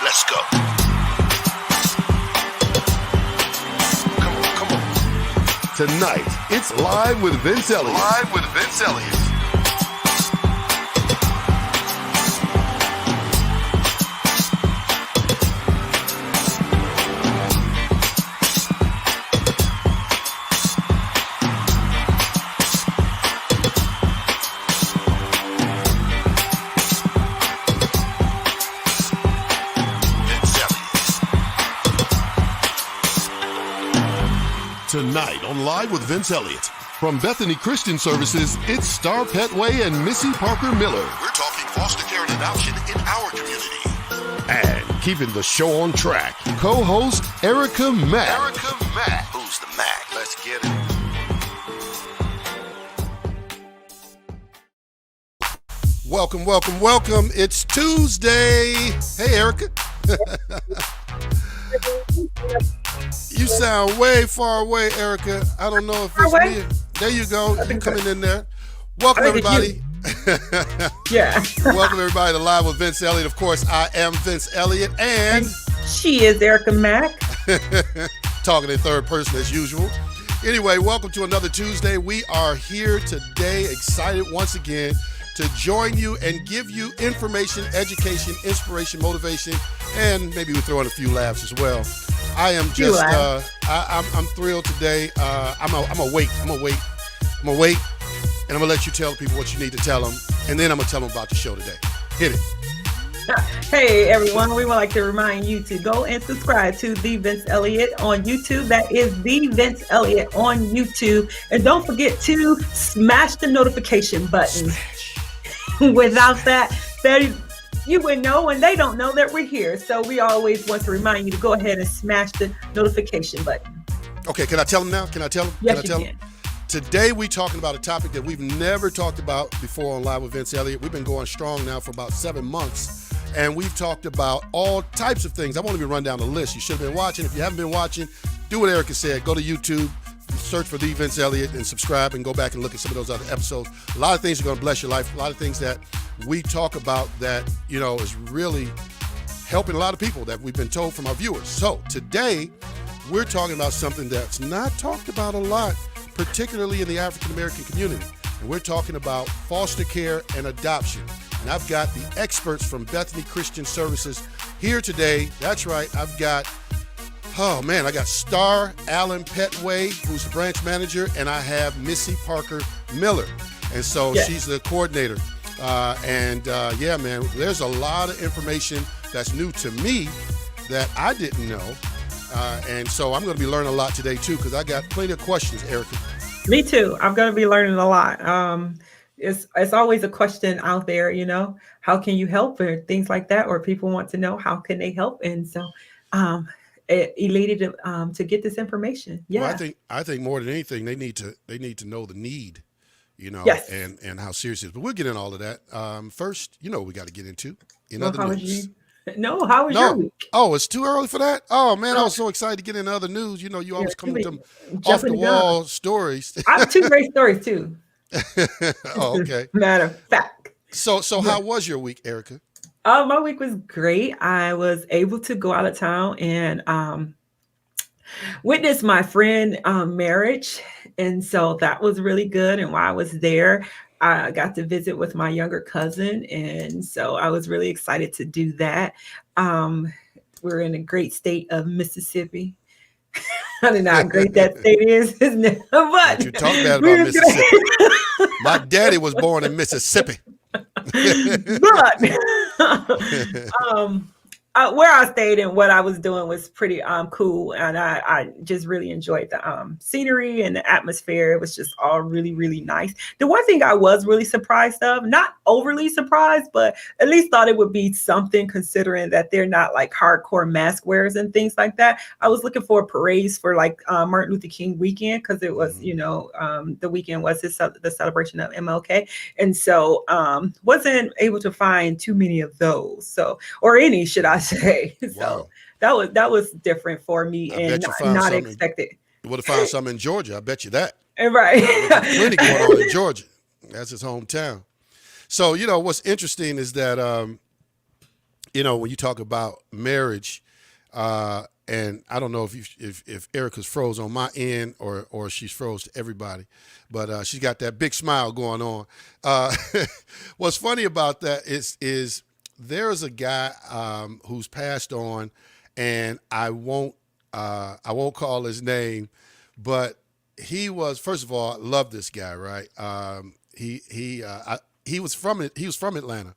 Let's go. Come on. Tonight, it's Live with Vince Eliot. Live with Vince Eliot. Tonight on Live with Vince Eliot. From Bethany Christian Services, it's Starr, Pettway, and Missy Parker Miller. We're talking foster care and adoption in our community. And keeping the show on track, co-host Erica Mack. Who's the Mac? Let's get it. Welcome. It's Tuesday. Hey, Erica. You sound way far away, Erica. I don't know if it's me. There you go. You coming in there. Welcome, everybody. Yeah. Welcome, everybody, to Live with Vince Eliot. Of course, I am Vince Eliot, and she is Erica Mack. Talking in third person as usual. Anyway, welcome to another Tuesday. We are here today, excited once again to join you and give you information, education, inspiration, motivation, and maybe we throw in a few laughs as well. I am just, I'm thrilled today. I'm gonna wait, and I'm gonna let you tell people what you need to tell them, and then I'm gonna tell them about the show today. Hit it. Hey everyone, we would like to remind you to go and subscribe to The Vince Eliot on YouTube. That is The Vince Eliot on YouTube. And don't forget to smash the notification button. Without that, you would know, and they don't know that we're here. So we always want to remind you to go ahead and smash the notification button. Okay, can I tell them now? Can I tell them? Yes, you can. Today we're talking about a topic that we've never talked about before on Live with Vince Eliot. We've been going strong now for about 7 months, and we've talked about all types of things. I won't even run down the list. You should have been watching. If you haven't been watching, do what Erica said. Go to YouTube, search for The Vince Eliot and subscribe and go back and look at some of those other episodes. A lot of things are going to bless your life. A lot of things that we talk about that, is really helping a lot of people that we've been told from our viewers. So today, we're talking about something that's not talked about a lot, particularly in the African American community. And we're talking about foster care and adoption. And I've got the experts from Bethany Christian Services here today. That's right, I got Starr Allen Pettway, who's the branch manager, and I have Missy Parker Miller. And so she's the coordinator. Man, there's a lot of information that's new to me that I didn't know. And so I'm going to be learning a lot today, too, because I got plenty of questions, Erica. Me too. I'm going to be learning a lot. It's always a question out there, how can you help or things like that, or people want to know how can they help. And so elated to get this information. Yeah. Well, I think more than anything, they need to know the need, yes. and how serious it is. But we'll get in all of that. First, we got to get into other news. How was your week? Oh, it's too early for that? Oh, man, I was so excited to get into other news. You always come with them off-the-wall stories. I have two great stories, too. Oh, okay. Matter of fact. So how was your week, Erica? My week was great. I was able to go out of town and witness my friend marriage. And so that was really good. And while I was there, I got to visit with my younger cousin. And so I was really excited to do that. We're in a great state of Mississippi. I don't know how great that state is, isn't it? But you talk bad about Mississippi. My daddy was born in Mississippi. But where I stayed and what I was doing was pretty cool, and I just really enjoyed the scenery and the atmosphere. It was just all really, really nice. The one thing I was really surprised of, not overly surprised, but at least thought it would be something, considering that they're not like hardcore mask wearers and things like that. I was looking for parades for like Martin Luther King weekend, because it was the weekend was the celebration of MLK, and so wasn't able to find too many of those, or any, should I say. Wow. So that was different for me and not expected. You would have found something in Georgia, I bet you that. Right. Plenty going on in Georgia. That's his hometown. So, what's interesting is that, when you talk about marriage, and I don't know if Erica's froze on my end or she's froze to everybody, but she's got that big smile going on. What's funny about that is there's a guy who's passed on, and I won't call his name, but he was, first of all, I love this guy, right? He was from Atlanta,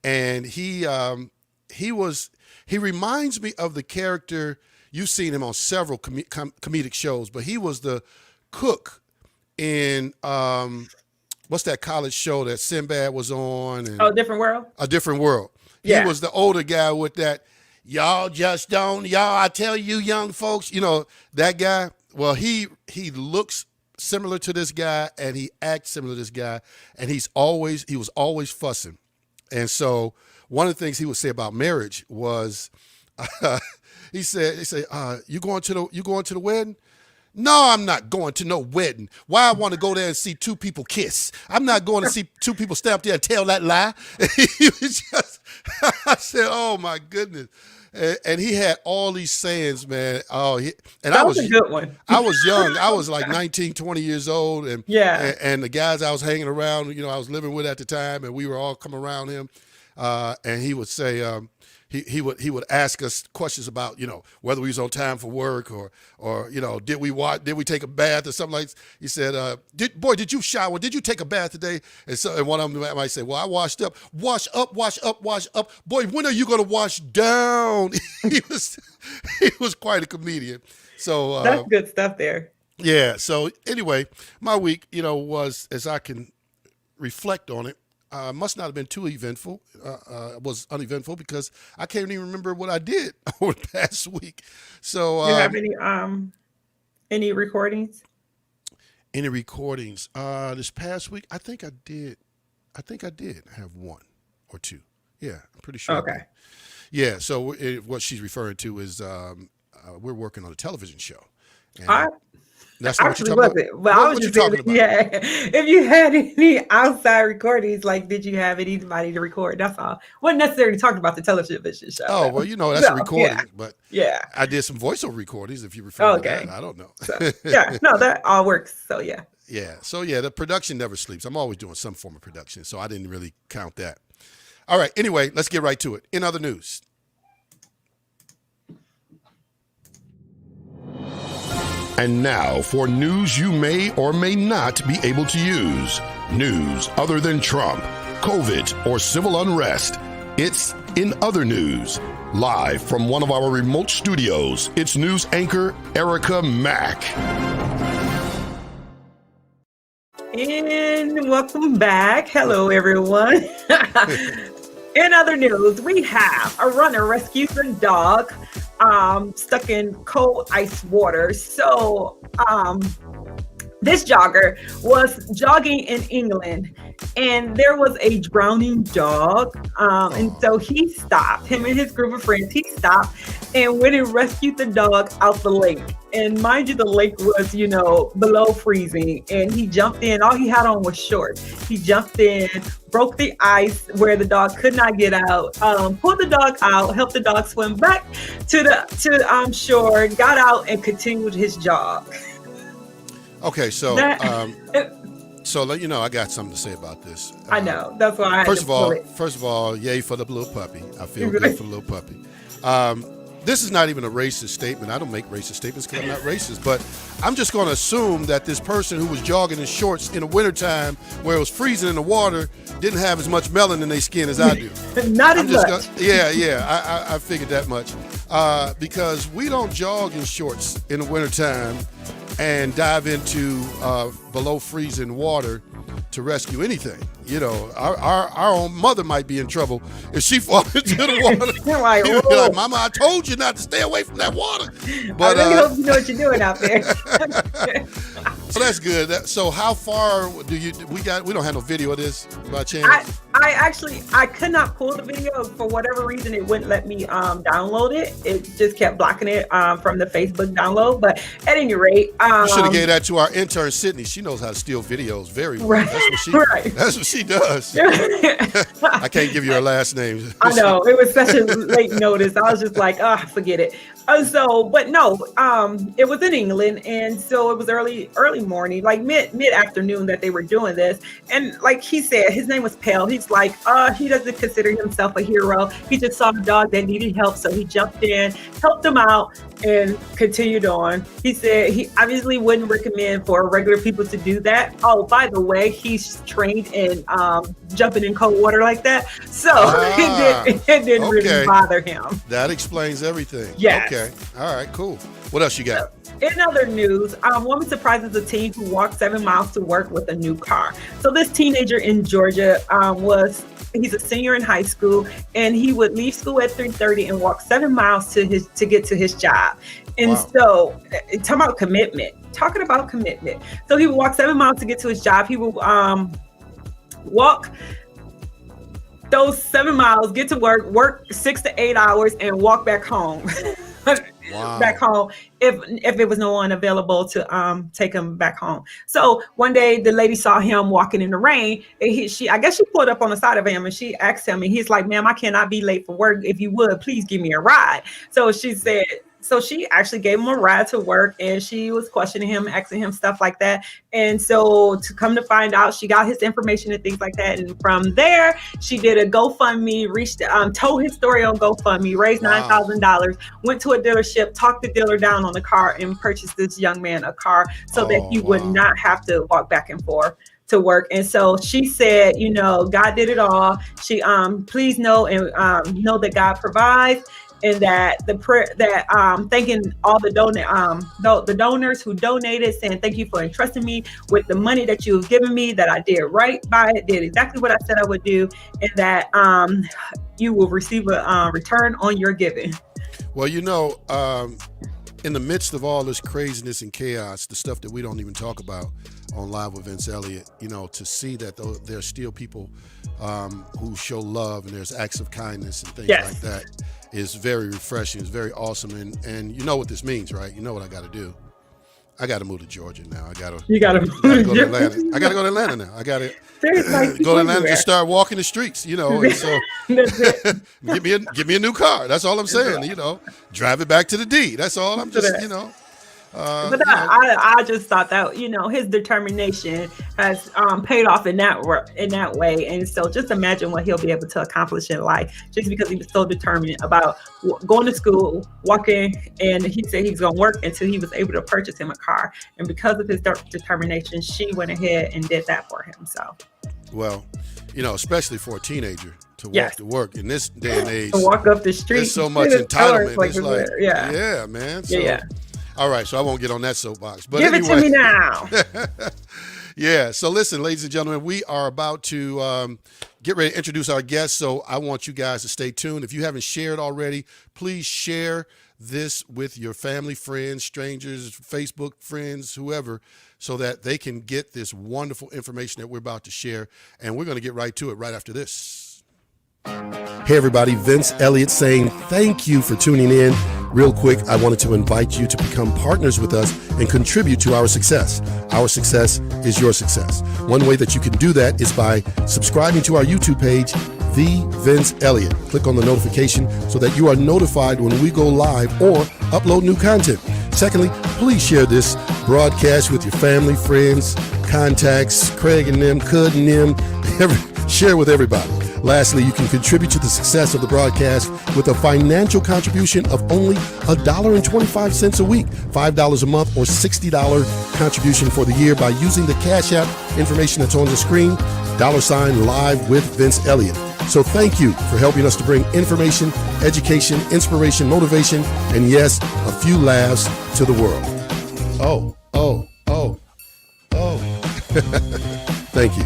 and he reminds me of the character. You've seen him on several comedic shows, but he was the cook in what's that college show that Sinbad was on? And Different World? A Different World. Yeah. He was the older guy with that, I tell you young folks, that guy. Well, he looks similar to this guy, and he acts similar to this guy, and he was always fussing. And so one of the things he would say about marriage was, he said, you going to the wedding? No, I'm not going to no wedding. Why I want to go there and see two people kiss? I'm not going to see two people stand up there and tell that lie. He was just, I said, oh my goodness. And he had all these sayings, man. That was a good one. I was young. I was like 19, 20 years old. And the guys I was hanging around, I was living with at the time, and we were all coming around him. And he would say, he would ask us questions about, whether we was on time for work or did we take a bath or something like that. He said, did you shower? Did you take a bath today? And one of them might say, well, I washed up. Wash up. Boy, when are you going to wash down? He was quite a comedian. So that's good stuff there. Yeah. So anyway, my week, was, as I can reflect on it, must not have been too eventful. Was uneventful because I can't even remember what I did over the past week. So, do you have any recordings? Any recordings? This past week, I think I did have one or two. Yeah, I'm pretty sure. Okay. Yeah. So what she's referring to is we're working on a television show. And that's not what you're Actually talking about? wasn't, but I was What you just saying talking about? if you had any outside recordings, like did you have anybody to record? That's all. Wasn't necessarily talking about the television show. Oh, well, Though. that's a So yeah, recording, but yeah. I did some voiceover recordings if you're referring to that. Okay. I don't know. So yeah, no, that all works. So yeah. Yeah. So, yeah, the production never sleeps. I'm always doing some form of production, so I didn't really count that. All right. Anyway, let's get right to it. In other news. And now for news you may or may not be able to use. News other than Trump, COVID, or civil unrest. It's In Other News. Live from one of our remote studios, it's news anchor Erica Mack. And welcome back. Hello, everyone. In other news, we have a runner rescues a dog stuck in cold ice water. So this jogger was jogging in England and there was a drowning dog. And so he stopped, him and his group of friends, he stopped and went and rescued the dog out the lake. And mind you, the lake was, below freezing. And he jumped in. All he had on was shorts. He jumped in, broke the ice where the dog could not get out, pulled the dog out, helped the dog swim back to shore, got out and continued his jog. Okay, so let you know I got something to say about this. I know. That's why I had First to of all, yay for the little puppy. I feel good for the little puppy. This is not even a racist statement. I don't make racist statements because I'm not racist, but I'm just going to assume that this person who was jogging in shorts in the wintertime where it was freezing in the water didn't have as much melanin in their skin as I do. Not as much. I figured that much. Because we don't jog in shorts in the wintertime and dive into below freezing water to rescue anything. Our own mother might be in trouble if she falls into the water. You're like, You'd be like, Mama, I told you not to stay away from that water. But I really hope you know what you're doing out there. So that's good. So how far we don't have no video of this by chance? I could not pull the video for whatever reason. It wouldn't let me download it. It just kept blocking it from the Facebook download. But at any rate, you should have gave that to our intern Sydney. She knows how to steal videos very well. Right. That's what she does. I can't give you her last name. I know, it was such a late notice. I was just like, forget it. But no, it was in England, and so it was early morning, like mid afternoon that they were doing this. And like he said, his name was Pale. He's like, he doesn't consider himself a hero. He just saw a dog that needed help, so he jumped in, helped him out, and continued on. He said he obviously wouldn't recommend for regular people to do that. Oh, by the way, he's trained in jumping in cold water like that, so it didn't really bother him. That explains everything. Yes. Okay. All right. Cool. What else you got? In other news, woman surprises a teen who walked 7 miles to work with a new car. So this teenager in Georgia he's a senior in high school, and he would leave school at 3:30 and walk 7 miles to get to his job. And so, talking about commitment. So he would walk 7 miles to get to his job. He would walk those 7 miles, get to work 6 to 8 hours, and walk back home. Back home if it was no one available to take him back home. So one day the lady saw him walking in the rain, and she pulled up on the side of him and she asked him, and he's like, "Ma'am, I cannot be late for work. If you would, please give me a ride." So she actually gave him a ride to work, and she was questioning him, asking him stuff like that. And so to come to find out, she got his information and things like that. And from there, she did a GoFundMe, told his story on GoFundMe, raised $9,000, went to a dealership, talked the dealer down on the car, and purchased this young man a car so that he would not have to walk back and forth to work. And so she said, God did it all. She please know and know that God provides. And that thanking all the donors who donated, saying thank you for entrusting me with the money that you've given me, that I did right by it, did exactly what I said I would do, and that you will receive a return on your giving. Well, in the midst of all this craziness and chaos, the stuff that we don't even talk about on Live with Vince Eliot, to see that there's still people who show love and there's acts of kindness and things like that is very refreshing. It's very awesome. And you know what this means, right? You know what I got to do. I got to move to Georgia now. You got to go to Atlanta. I got to go to Atlanta now. I got to go to Atlanta and start walking the streets, And so give me a new car. That's all I'm saying. Drive it back to the D. That's all. I'm just, But I just thought that his determination has paid off in that way, and so just imagine what he'll be able to accomplish in life just because he was so determined about going to school, walking, and he said he was going to work until he was able to purchase him a car, and because of his determination, she went ahead and did that for him. So, well, especially for a teenager to walk to work in this day and age, to walk up the street, there's so much entitlement. Like it's like, yeah, man. So, yeah. All right, so I won't get on that soapbox. But Give anyway, it to me now. Yeah, so listen, ladies and gentlemen, we are about to get ready to introduce our guests, so I want you guys to stay tuned. If you haven't shared already, please share this with your family, friends, strangers, Facebook friends, whoever, so that they can get this wonderful information that we're about to share. And we're going to get right to it right after this. Hey everybody, Vince Eliot saying thank you for tuning in. Real quick, I wanted to invite you to become partners with us and contribute to our success. Our success is your success. One way that you can do that is by subscribing to our YouTube page, The Vince Eliot. Click on the notification so that you are notified when we go live or upload new content. Secondly, please share this broadcast with your family, friends, contacts, Craig and them, Cud and them, share with everybody. Lastly, you can contribute to the success of the broadcast with a financial contribution of only $1.25 a week, $5 a month, or $60 contribution for the year by using the Cash App information that's on the screen, $Live with Vince Eliot. So thank you for helping us to bring information, education, inspiration, motivation, and yes, a few laughs to the world. Oh. Thank you.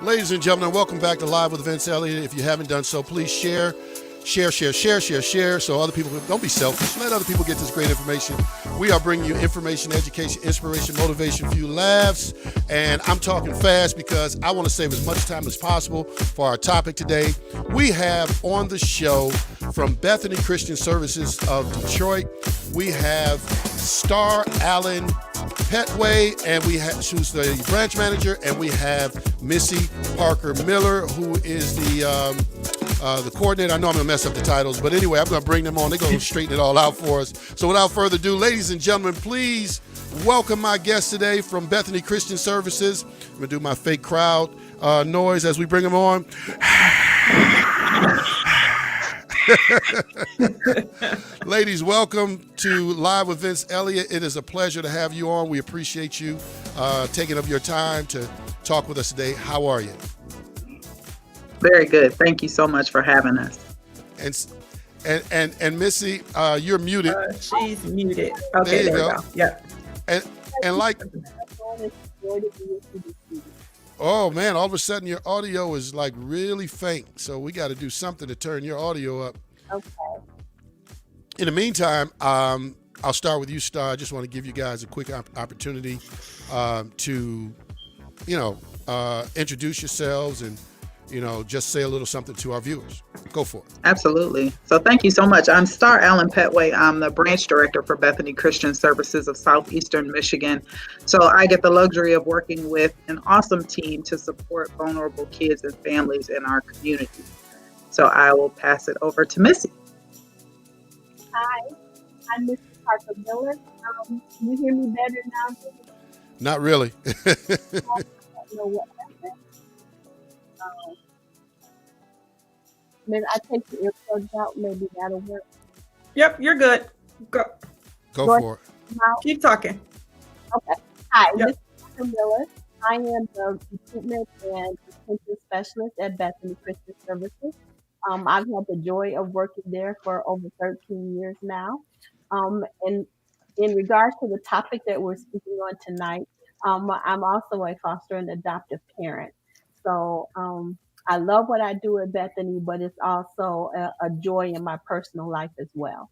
Ladies and gentlemen, welcome back to Live with Vince Eliot. If you haven't done so, please share so other people, don't be selfish. Let other people get this great information. We are bringing you information, education, inspiration, motivation, few laughs. And I'm talking fast because I want to save as much time as possible for our topic today. We have on the show from Bethany Christian Services of Detroit, we have Starr Allen Pettway, and who's the branch manager, and we have Missy Parker Miller, who is the coordinator. I know I'm going to mess up the titles, but anyway, I'm going to bring them on. They're going to straighten it all out for us. So without further ado, ladies and gentlemen, please welcome my guest today from Bethany Christian Services. I'm going to do my fake crowd noise as we bring them on. Ladies, welcome to Live with Vince Eliot. It is a pleasure to have you on. We appreciate you taking up your time to talk with us today. How are you? Very good. Thank you so much for having us. And Missy, you're muted. She's muted. Okay, there we go. Yeah. And like, oh man, all of a sudden your audio is like really faint. So we got to do something to turn your audio up. Okay. In the meantime, I'll start with you, Starr. I just want to give you guys a quick opportunity to, introduce yourselves and, just say a little something to our viewers. Go for it. Absolutely. So thank you so much. I'm Starr Allen Pettway. I'm the branch director for Bethany Christian Services of Southeastern Michigan. So I get the luxury of working with an awesome team to support vulnerable kids and families in our community. So I will pass it over to Missy. Hi, I'm Missy Parker Miller. Can you hear me better now? Not really. I don't know what happened. Maybe I take the earplugs out. Maybe that'll work. Yep, you're good. Go for it. Now? Keep talking. Okay. Hi, Yep. Missy Parker Miller. I am the recruitment and retention specialist at Bethany Christian Services. I've had the joy of working there for over 13 years now. And in regards to the topic that we're speaking on tonight, I'm also a foster and adoptive parent. So I love what I do at Bethany, but it's also a joy in my personal life as well.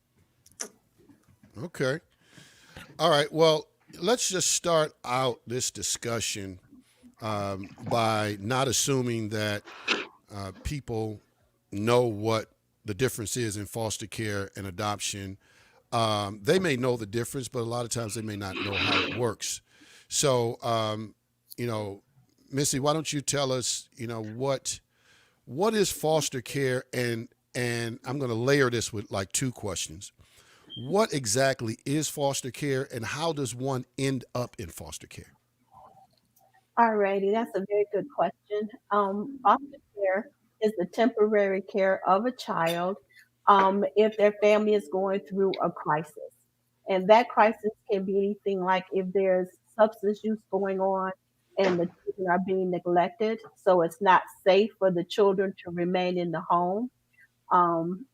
Okay. All right. Well, let's just start out this discussion by not assuming that people know what the difference is in foster care and adoption. They may know the difference, but a lot of times they may not know how it works. So, you know, Missy, why don't you tell us, you know, what is foster care, and I'm going to layer this with like two questions. What exactly is foster care, and how does one end up in foster care? Alrighty, that's a very good question. Foster care is the temporary care of a child if their family is going through a crisis. And that crisis can be anything like if there's substance use going on and the children are being neglected, so it's not safe for the children to remain in the home.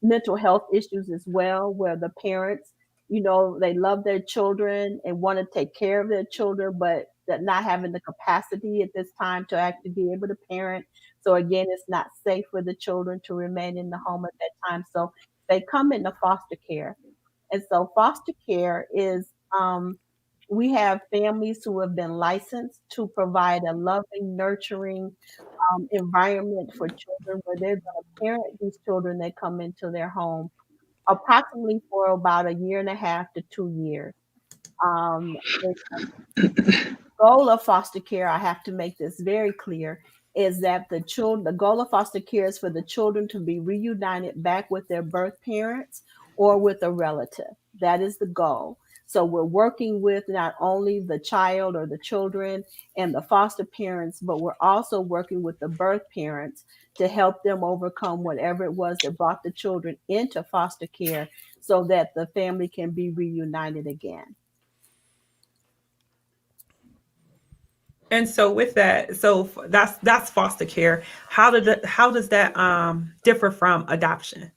Mental health issues as well, where the parents, they love their children and want to take care of their children, but that not having the capacity at this time to actually be able to parent. So again, it's not safe for the children to remain in the home at that time. So they come into foster care. And so foster care is we have families who have been licensed to provide a loving, nurturing environment for children where they're going to parent these children that come into their home approximately for about a year and a half to 2 years. The goal of foster care, I have to make this very clear, is that the goal of foster care is for the children to be reunited back with their birth parents or with a relative. That is the goal. So we're working with not only the child or the children and the foster parents, but we're also working with the birth parents to help them overcome whatever it was that brought the children into foster care so that the family can be reunited again. And so with that, that's foster care. How does that differ from adoption?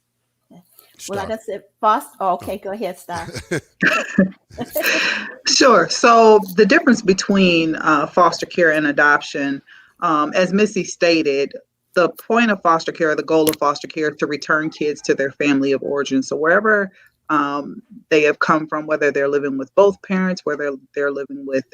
Well, like Starr. I said, foster. Oh, okay, go ahead, Star. Sure. So the difference between foster care and adoption, as Missy stated, the point of foster care, the goal of foster care, is to return kids to their family of origin. So wherever they have come from, whether they're living with both parents, whether they're living with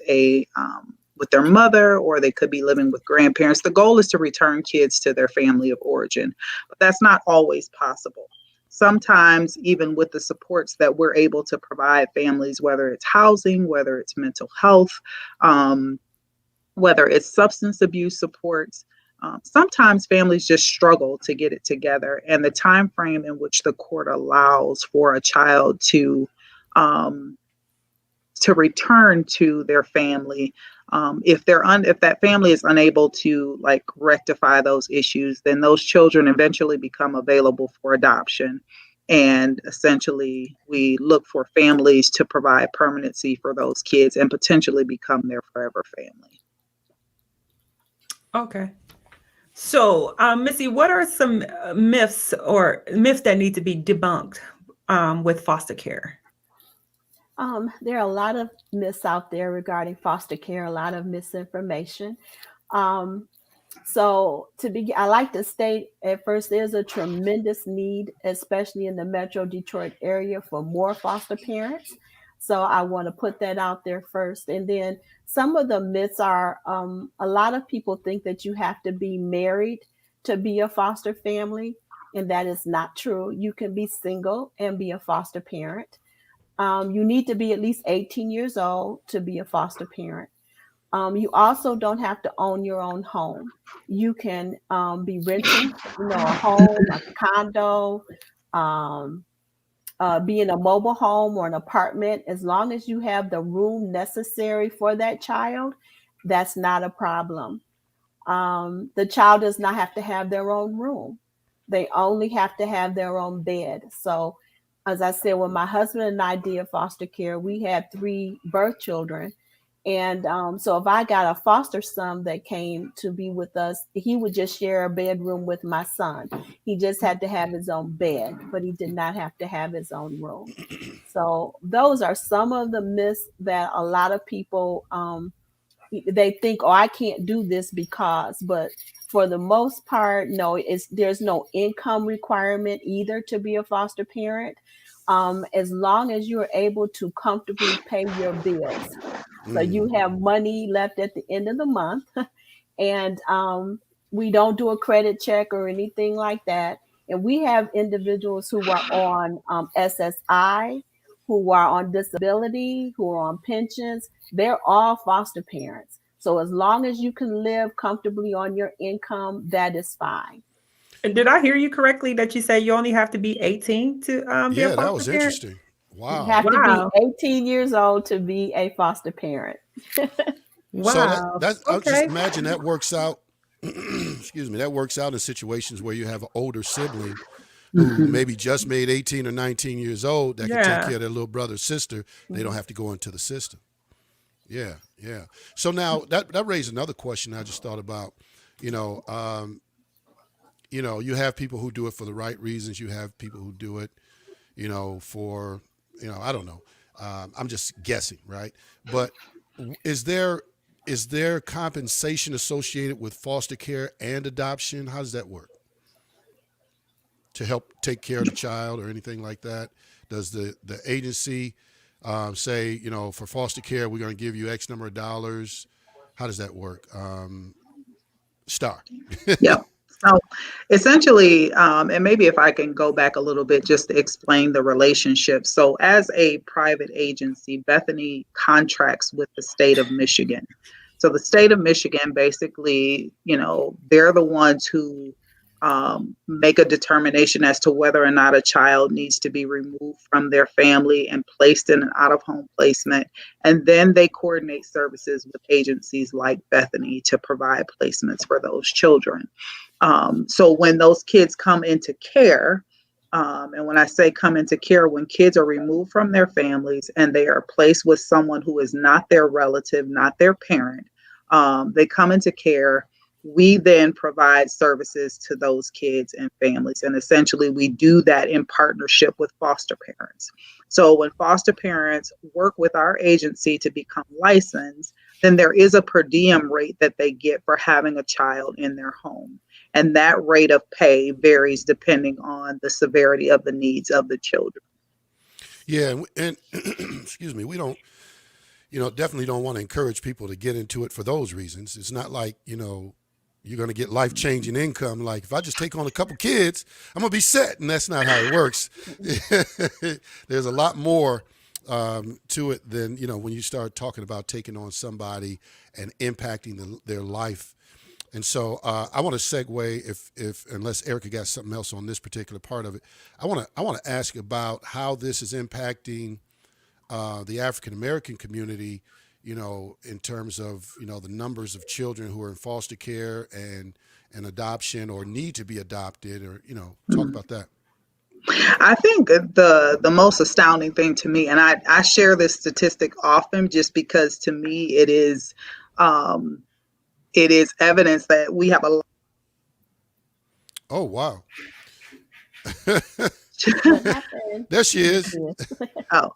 their mother, or they could be living with grandparents, the goal is to return kids to their family of origin. But that's not always possible. Sometimes, even with the supports that we're able to provide families, whether it's housing, whether it's mental health, whether it's substance abuse supports, sometimes families just struggle to get it together. And the time frame in which the court allows for a child to return to their family, if that family is unable to like rectify those issues, then those children eventually become available for adoption. And essentially, we look for families to provide permanency for those kids and potentially become their forever family. Okay. So, Missy, what are some myths that need to be debunked with foster care? There are a lot of myths out there regarding foster care, a lot of misinformation. Um, so I like to state at first, there's a tremendous need, especially in the Metro Detroit area, for more foster parents. So I want to put that out there first. And then some of the myths are a lot of people think that you have to be married to be a foster family, and that is not true. You can be single and be a foster parent. You need to be at least 18 years old to be a foster parent. You also don't have to own your own home. You can be renting, a home, a condo, um, be in a mobile home or an apartment. As long as you have the room necessary for that child, that's not a problem. The child does not have to have their own room. They only have to have their own bed. So, as I said, when my husband and I did foster care, we had 3 birth children. And so if I got a foster son that came to be with us, he would just share a bedroom with my son. He just had to have his own bed, but he did not have to have his own room. So those are some of the myths that a lot of people they think, oh, I can't do this because, but for the most part, no, there's no income requirement either to be a foster parent, as long as you're able to comfortably pay your bills. So you have money left at the end of the month, and we don't do a credit check or anything like that. And we have individuals who are on SSI, who are on disability, who are on pensions. They're all foster parents. So as long as you can live comfortably on your income, that is fine. And did I hear you correctly that you say you only have to be 18 to be a Yeah, that foster was parent? interesting. You Wow. have to be Wow. 18 years old to be a foster parent. So Wow. I'll just Okay. imagine that works out. Excuse me. That works out in situations where you have an older sibling who Mhm. maybe just made 18 or 19 years old that can take Yeah. care of their little brother or sister. They don't have to go into the system. Yeah, yeah. So now that raised another question I just thought about. You know, you have people who do it for the right reasons. You have people who do it, for, I don't know. I'm just guessing, right? But is there compensation associated with foster care and adoption? How does that work? To help take care of the child or anything like that? Does the agency say, for foster care, we're going to give you X number of dollars? How does that work? Starr. Yep. So essentially, and maybe if I can go back a little bit just to explain the relationship. So as a private agency, Bethany contracts with the state of Michigan. So the state of Michigan basically, they're the ones who make a determination as to whether or not a child needs to be removed from their family and placed in an out-of-home placement. And then they coordinate services with agencies like Bethany to provide placements for those children. So when those kids come into care, and when I say come into care, when kids are removed from their families and they are placed with someone who is not their relative, not their parent, they come into care. We then provide services to those kids and families. And essentially, we do that in partnership with foster parents. So when foster parents work with our agency to become licensed, then there is a per diem rate that they get for having a child in their home. And that rate of pay varies depending on the severity of the needs of the children. Yeah, and excuse me, we don't, definitely don't want to encourage people to get into it for those reasons. It's not like, you're going to get life-changing income. Like, if I just take on a couple kids, I'm going to be set. And that's not how it works. There's a lot more to it than, when you start talking about taking on somebody and impacting their life. And so I want to segue, if unless Erica got something else on this particular part of it, I want to ask about how this is impacting the African American community, in terms of the numbers of children who are in foster care and adoption or need to be adopted, or talk about that. I think the most astounding thing to me, and I share this statistic often just because to me it is evidence that we have a Oh, wow. What happened? There she is. oh,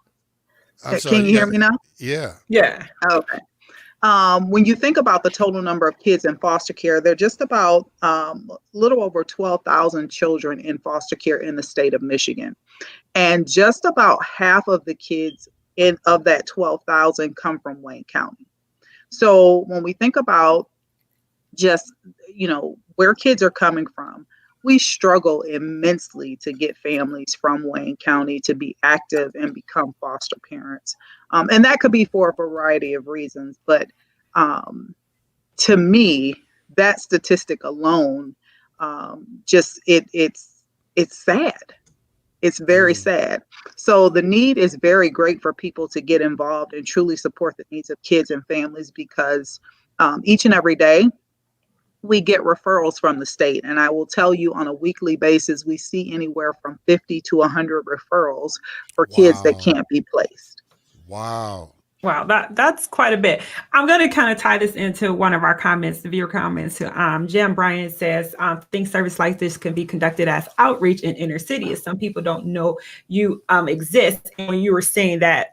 I'm sorry. can you hear me now? Yeah. Yeah. Okay. When you think about the total number of kids in foster care, there are just about a little over 12,000 children in foster care in the state of Michigan. And just about half of the kids of that 12,000 come from Wayne County. So when we think about just, where kids are coming from, we struggle immensely to get families from Wayne County to be active and become foster parents. And that could be for a variety of reasons. But to me, that statistic alone, it's sad. It's very sad. So the need is very great for people to get involved and truly support the needs of kids and families because each and every day, we get referrals from the state. And I will tell you on a weekly basis, we see anywhere from 50 to 100 referrals for kids that can't be placed. Wow. Wow, that's quite a bit. I'm going to kind of tie this into one of our comments, the viewer comments. Jim Bryan says, think service like this can be conducted as outreach in inner cities. Some people don't know you exist. And when you were saying that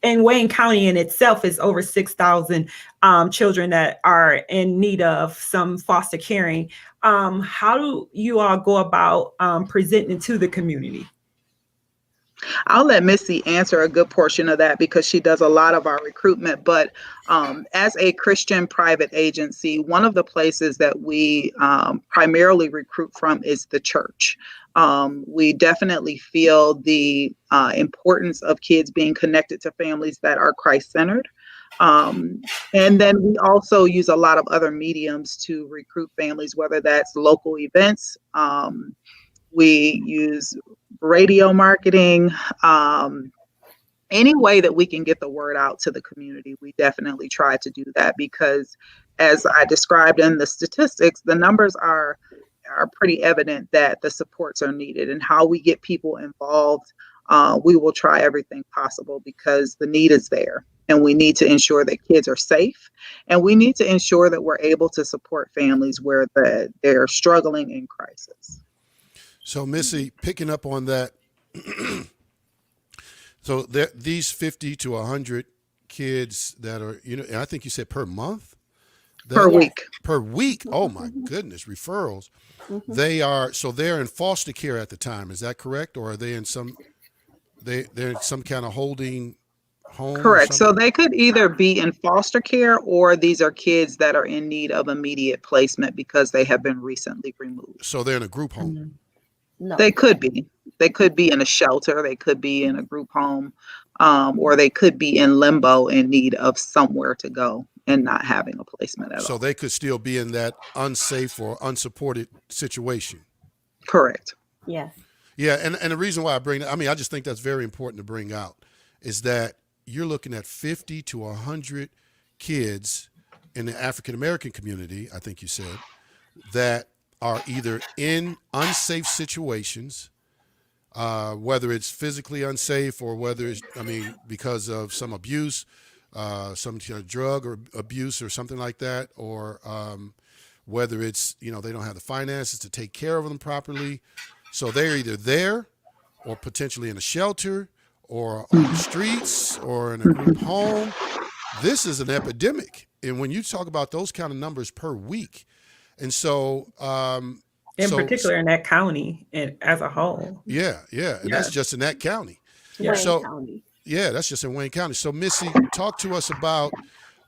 in Wayne County in itself is over 6,000 children that are in need of some foster caring. How do you all go about presenting to the community? I'll let Missy answer a good portion of that because she does a lot of our recruitment. But as a Christian private agency, one of the places that we primarily recruit from is the church. We definitely feel the importance of kids being connected to families that are Christ-centered. And then we also use a lot of other mediums to recruit families, whether that's local events. We use radio marketing, any way that we can get the word out to the community. We definitely try to do that because, as I described in the statistics, the numbers are pretty evident that the supports are needed, and how we get people involved. We will try everything possible because the need is there, and we need to ensure that kids are safe, and we need to ensure that we're able to support families where they're struggling in crisis. So, Missy, picking up on that, so these 50 to 100 kids that are, and I think you said per month? Per week. Per week. Oh, my goodness, referrals. They're in foster care at the time. Is that correct? Or are they in they're in some kind of holding home? Correct. So they could either be in foster care, or these are kids that are in need of immediate placement because they have been recently removed. So they're in a group home? Mm-hmm. No. They could be. They could be in a shelter. They could be in a group home, or they could be in limbo in need of somewhere to go and not having a placement at all. So they could still be in that unsafe or unsupported situation. Correct. Yes. Yeah, and the reason why I just think that's very important to bring out is that you're looking at 50 to 100 kids in the African American community, I think you said, that are either in unsafe situations, whether it's physically unsafe or whether it's, because of some abuse, some drug or abuse or something like that, or whether it's, they don't have the finances to take care of them properly. So they're either there or potentially in a shelter or on the streets or in a group home. This is an epidemic. And when you talk about those kind of numbers per week, and so in particular in that county and as a whole. Yeah. And that's just in that county. Wayne County. Yeah, that's just in Wayne County. So Missy, talk to us about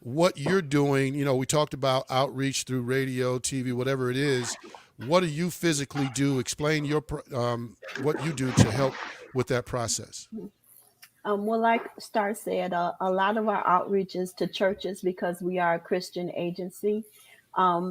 what you're doing. We talked about outreach through radio, TV, whatever it is. What do you physically do? Explain what you do to help with that process. Well, like Starr said, a lot of our outreach is to churches because we are a Christian agency.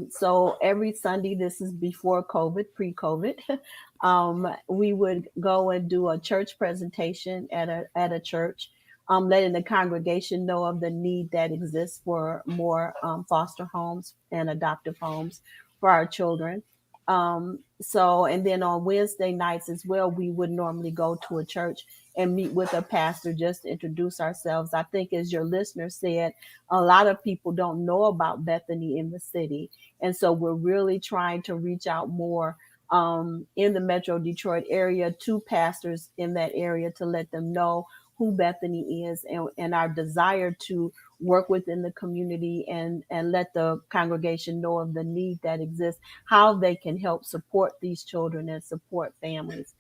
So every Sunday, this is before COVID, pre-COVID, we would go and do a church presentation at a church, letting the congregation know of the need that exists for more foster homes and adoptive homes for our children. And then on Wednesday nights as well, we would normally go to a church and meet with a pastor just to introduce ourselves. I think, as your listener said, a lot of people don't know about Bethany in the city. And so we're really trying to reach out more in the Metro Detroit area to pastors in that area to let them know who Bethany is and our desire to work within the community and let the congregation know of the need that exists, how they can help support these children and support families.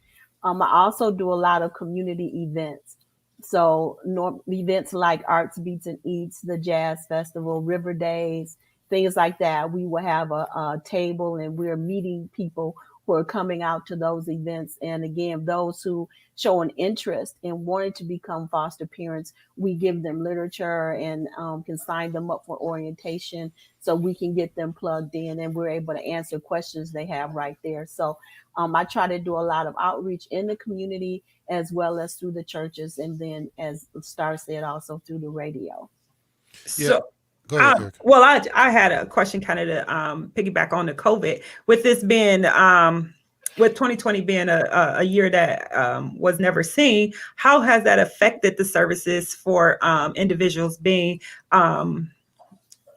I also do a lot of community events. So events like Arts, Beats, and Eats, the Jazz Festival, River Days, things like that. We will have a table and we're meeting people who are coming out to those events. And again, those who show an interest in wanting to become foster parents, we give them literature and can sign them up for orientation so we can get them plugged in and we're able to answer questions they have right there. So I try to do a lot of outreach in the community as well as through the churches. And then, as Starr said, also through the radio. Yeah. So, go ahead, Eric. well, I had a question kind of to piggyback on the COVID. With this being, with 2020 being a year that was never seen, how has that affected the services for individuals being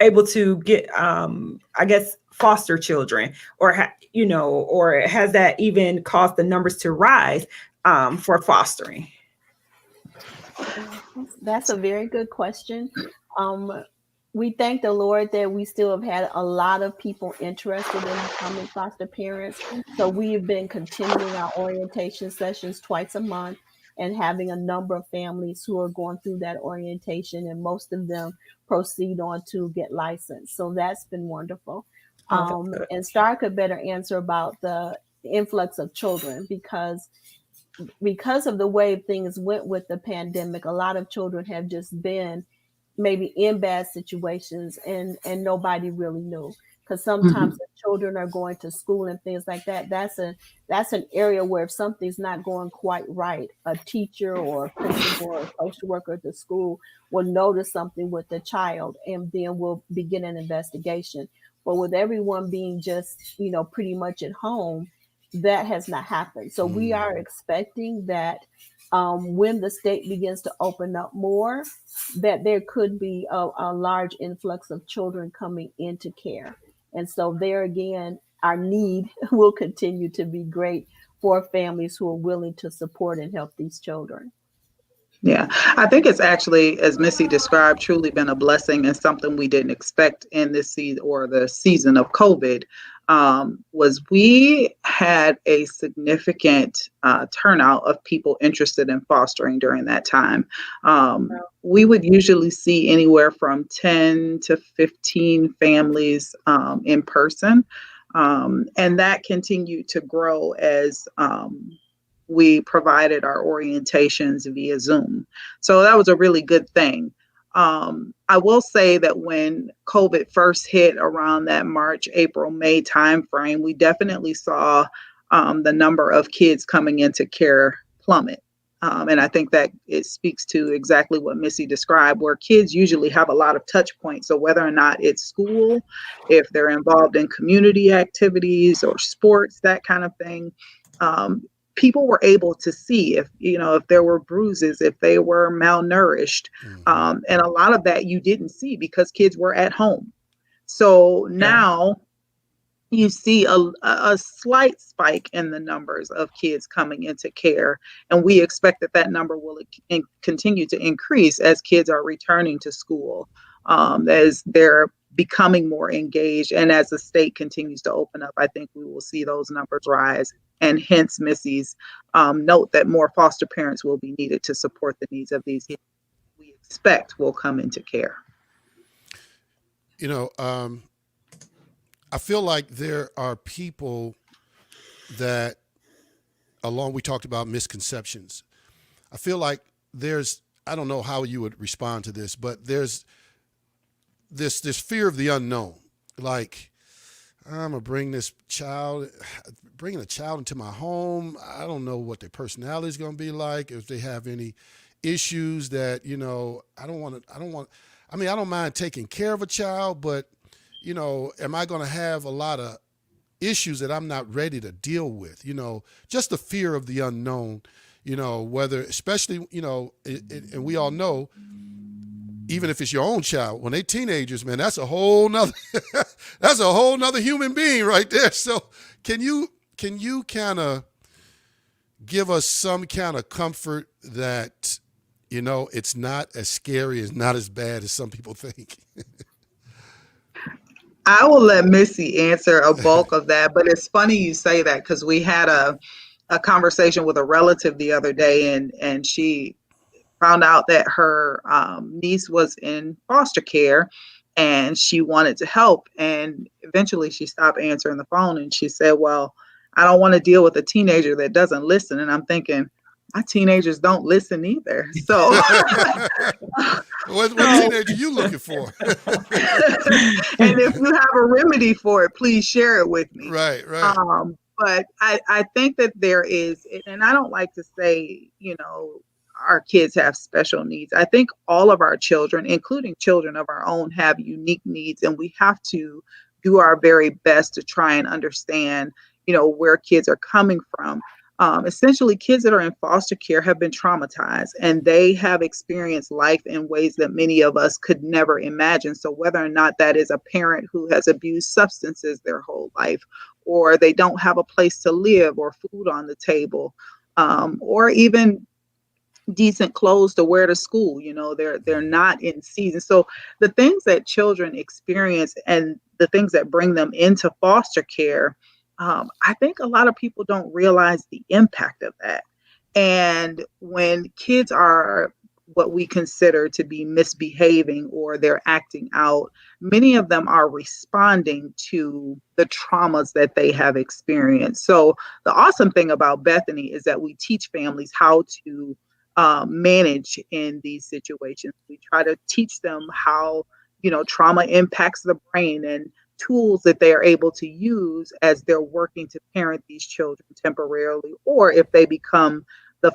able to get, I guess, foster children, or or has that even caused the numbers to rise for fostering? That's a very good question. We thank the Lord that we still have had a lot of people interested in becoming foster parents. So we have been continuing our orientation sessions twice a month. and having a number of families who are going through that orientation, and most of them proceed on to get licensed. So that's been wonderful. Oh, that's good. And Starr could better answer about the influx of children, because of the way things went with the pandemic, a lot of children have just been maybe in bad situations, and nobody really knew, because sometimes the children are going to school and things like that. That's an area where if something's not going quite right, a teacher or a principal or a social worker at the school will notice something with the child, and then will begin an investigation. But with everyone being just, pretty much at home, that has not happened. So we are expecting that when the state begins to open up more, that there could be a large influx of children coming into care. And so there again, our need will continue to be great for families who are willing to support and help these children. Yeah, I think it's actually, as Missy described, truly been a blessing, and something we didn't expect in this season, or the season of COVID. Was we had a significant turnout of people interested in fostering during that time. We would usually see anywhere from 10 to 15 families in person, and that continued to grow as we provided our orientations via Zoom. So that was a really good thing. I will say that when COVID first hit around that March, April, May timeframe, we definitely saw the number of kids coming into care plummet. And I think that it speaks to exactly what Missy described, where kids usually have a lot of touch points. So whether or not it's school, if they're involved in community activities or sports, that kind of thing, people were able to see if there were bruises, if they were malnourished. And a lot of that you didn't see because kids were at home. So now you see a slight spike in the numbers of kids coming into care. And we expect that number will continue to increase as kids are returning to school, as they're becoming more engaged. And as the state continues to open up, I think we will see those numbers rise. And hence Missy's note that more foster parents will be needed to support the needs of these kids we expect will come into care. I feel like there are people that, we talked about misconceptions. I feel like I don't know how you would respond to this, but there's this fear of the unknown. Like, I'm gonna bringing a child into my home. I don't know what their personality is gonna be like. If they have any issues that I don't mind taking care of a child, but am I gonna have a lot of issues that I'm not ready to deal with? Just the fear of the unknown. Whether, especially and we all know, even if it's your own child, when they teenagers, man, that's a whole nother human being right there. So can you kind of give us some kind of comfort that, it's not as scary, it's not as bad as some people think? I will let Missy answer a bulk of that, but it's funny you say that, because we had a conversation with a relative the other day, and she found out that her niece was in foster care and she wanted to help. And eventually she stopped answering the phone and she said, well, I don't want to deal with a teenager that doesn't listen. And I'm thinking, my teenagers don't listen either. So what teenager are you looking for? And if you have a remedy for it, please share it with me. Right. But I think that there is, and I don't like to say, our kids have special needs. I think all of our children, including children of our own, have unique needs, and we have to do our very best to try and understand, where kids are coming from. Essentially, kids that are in foster care have been traumatized, and they have experienced life in ways that many of us could never imagine. So whether or not that is a parent who has abused substances their whole life, or they don't have a place to live or food on the table, or even decent clothes to wear to school, they're not in season. So the things that children experience and the things that bring them into foster care, I think a lot of people don't realize the impact of that. And when kids are what we consider to be misbehaving or they're acting out, many of them are responding to the traumas that they have experienced. So, the awesome thing about Bethany is that we teach families how to manage in these situations. We try to teach them how, trauma impacts the brain and tools that they are able to use as they're working to parent these children temporarily, or if they become the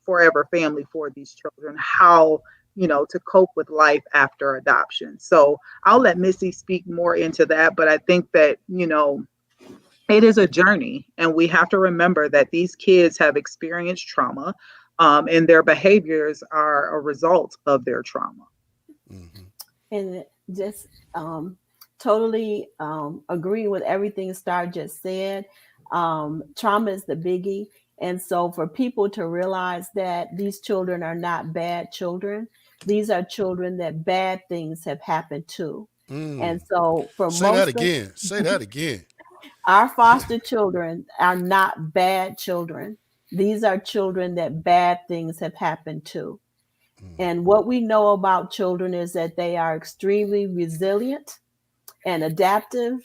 forever family for these children, how to cope with life after adoption. So I'll let Missy speak more into that, but I think that it is a journey, and we have to remember that these kids have experienced trauma, and their behaviors are a result of their trauma. Mm-hmm. And just totally agree with everything Starr just said. Trauma is the biggie. And so for people to realize that these children are not bad children, these are children that bad things have happened to. And so for Say that most of again. Say that again. our foster children are not bad children. These are children that bad things have happened to. And what we know about children is that they are extremely resilient and adaptive.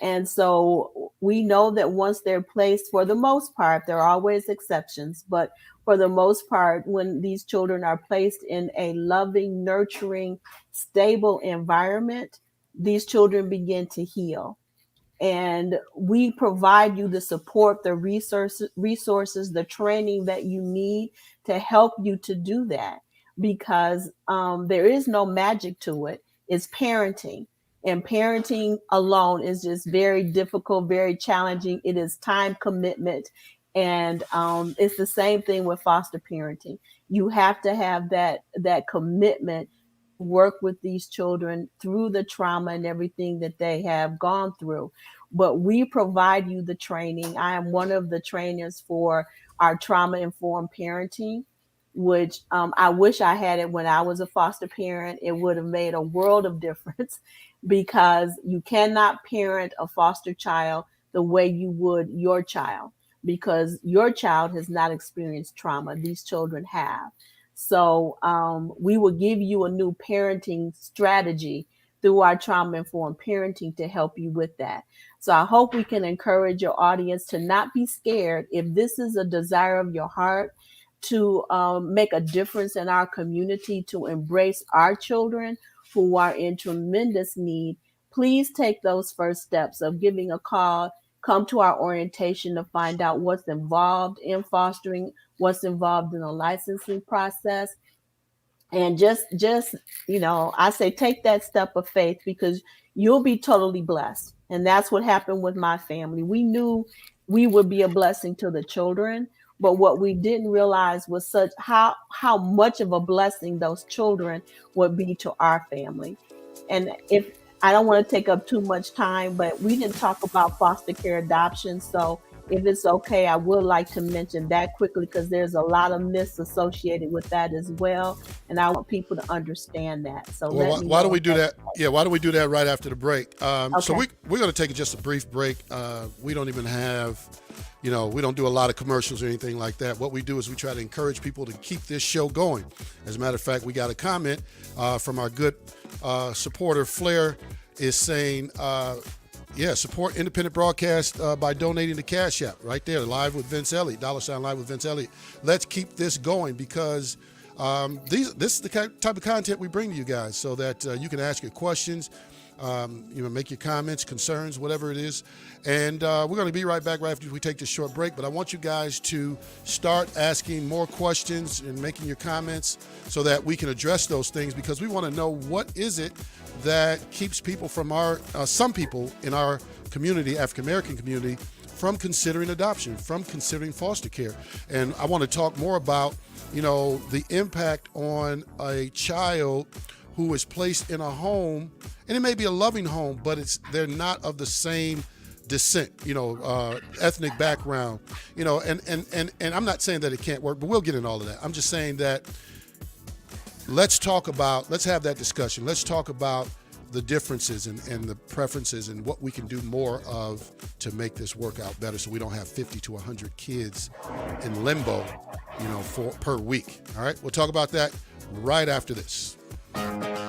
And so we know that once they're placed, for the most part, there are always exceptions, but for the most part, when these children are placed in a loving, nurturing, stable environment, these children begin to heal. And we provide you the support, the resources, the training that you need to help you to do that, because there is no magic to it. It's parenting, and parenting alone is just very difficult, very challenging. It is time commitment, and it's the same thing with foster parenting. You have to have that commitment, work with these children through the trauma and everything that they have gone through. But we provide you the training. I am one of the trainers for our trauma informed parenting, which I wish I had it when I was a foster parent. It would have made a world of difference, because you cannot parent a foster child the way you would your child, because your child has not experienced trauma. These children have. So we will give you a new parenting strategy through our trauma informed parenting to help you with that. So I hope we can encourage your audience to not be scared. If this is a desire of your heart to make a difference in our community, to embrace our children who are in tremendous need, please take those first steps of giving a call. Come to our orientation to find out what's involved in fostering, what's involved in the licensing process. And just I say take that step of faith, because you'll be totally blessed. And that's what happened with my family. We knew we would be a blessing to the children, but what we didn't realize was how much of a blessing those children would be to our family. And if I don't want to take up too much time, but we didn't talk about foster care adoption. So if it's okay, I would like to mention that quickly, because there's a lot of myths associated with that as well. And I want people to understand that. So well, why don't we do that? Yeah, why don't we do that right after the break? Okay. So we're going to take just a brief break. We don't even have, we don't do a lot of commercials or anything like that. What we do is we try to encourage people to keep this show going. As a matter of fact, we got a comment from our good supporter, Flair, is saying, support independent broadcast by donating to Cash App right there, Live with Vince Eliot, $ Live with Vince Eliot. Let's keep this going, because this is the type of content we bring to you guys, so that you can ask your questions, make your comments, concerns, whatever it is. And we're going to be right back right after we take this short break. But I want you guys to start asking more questions and making your comments so that we can address those things, because we want to know what is it that keeps people from some people in our community, African-American community, from considering adoption, from considering foster care. And I want to talk more about, the impact on a child who is placed in a home, and it may be a loving home, but they're not of the same descent, ethnic background, and I'm not saying that it can't work, but we'll get into all of that. I'm just saying that let's have that discussion. Let's talk about the differences and the preferences and what we can do more of to make this work out better, so we don't have 50 to 100 kids in limbo, per week. All right, we'll talk about that right after this.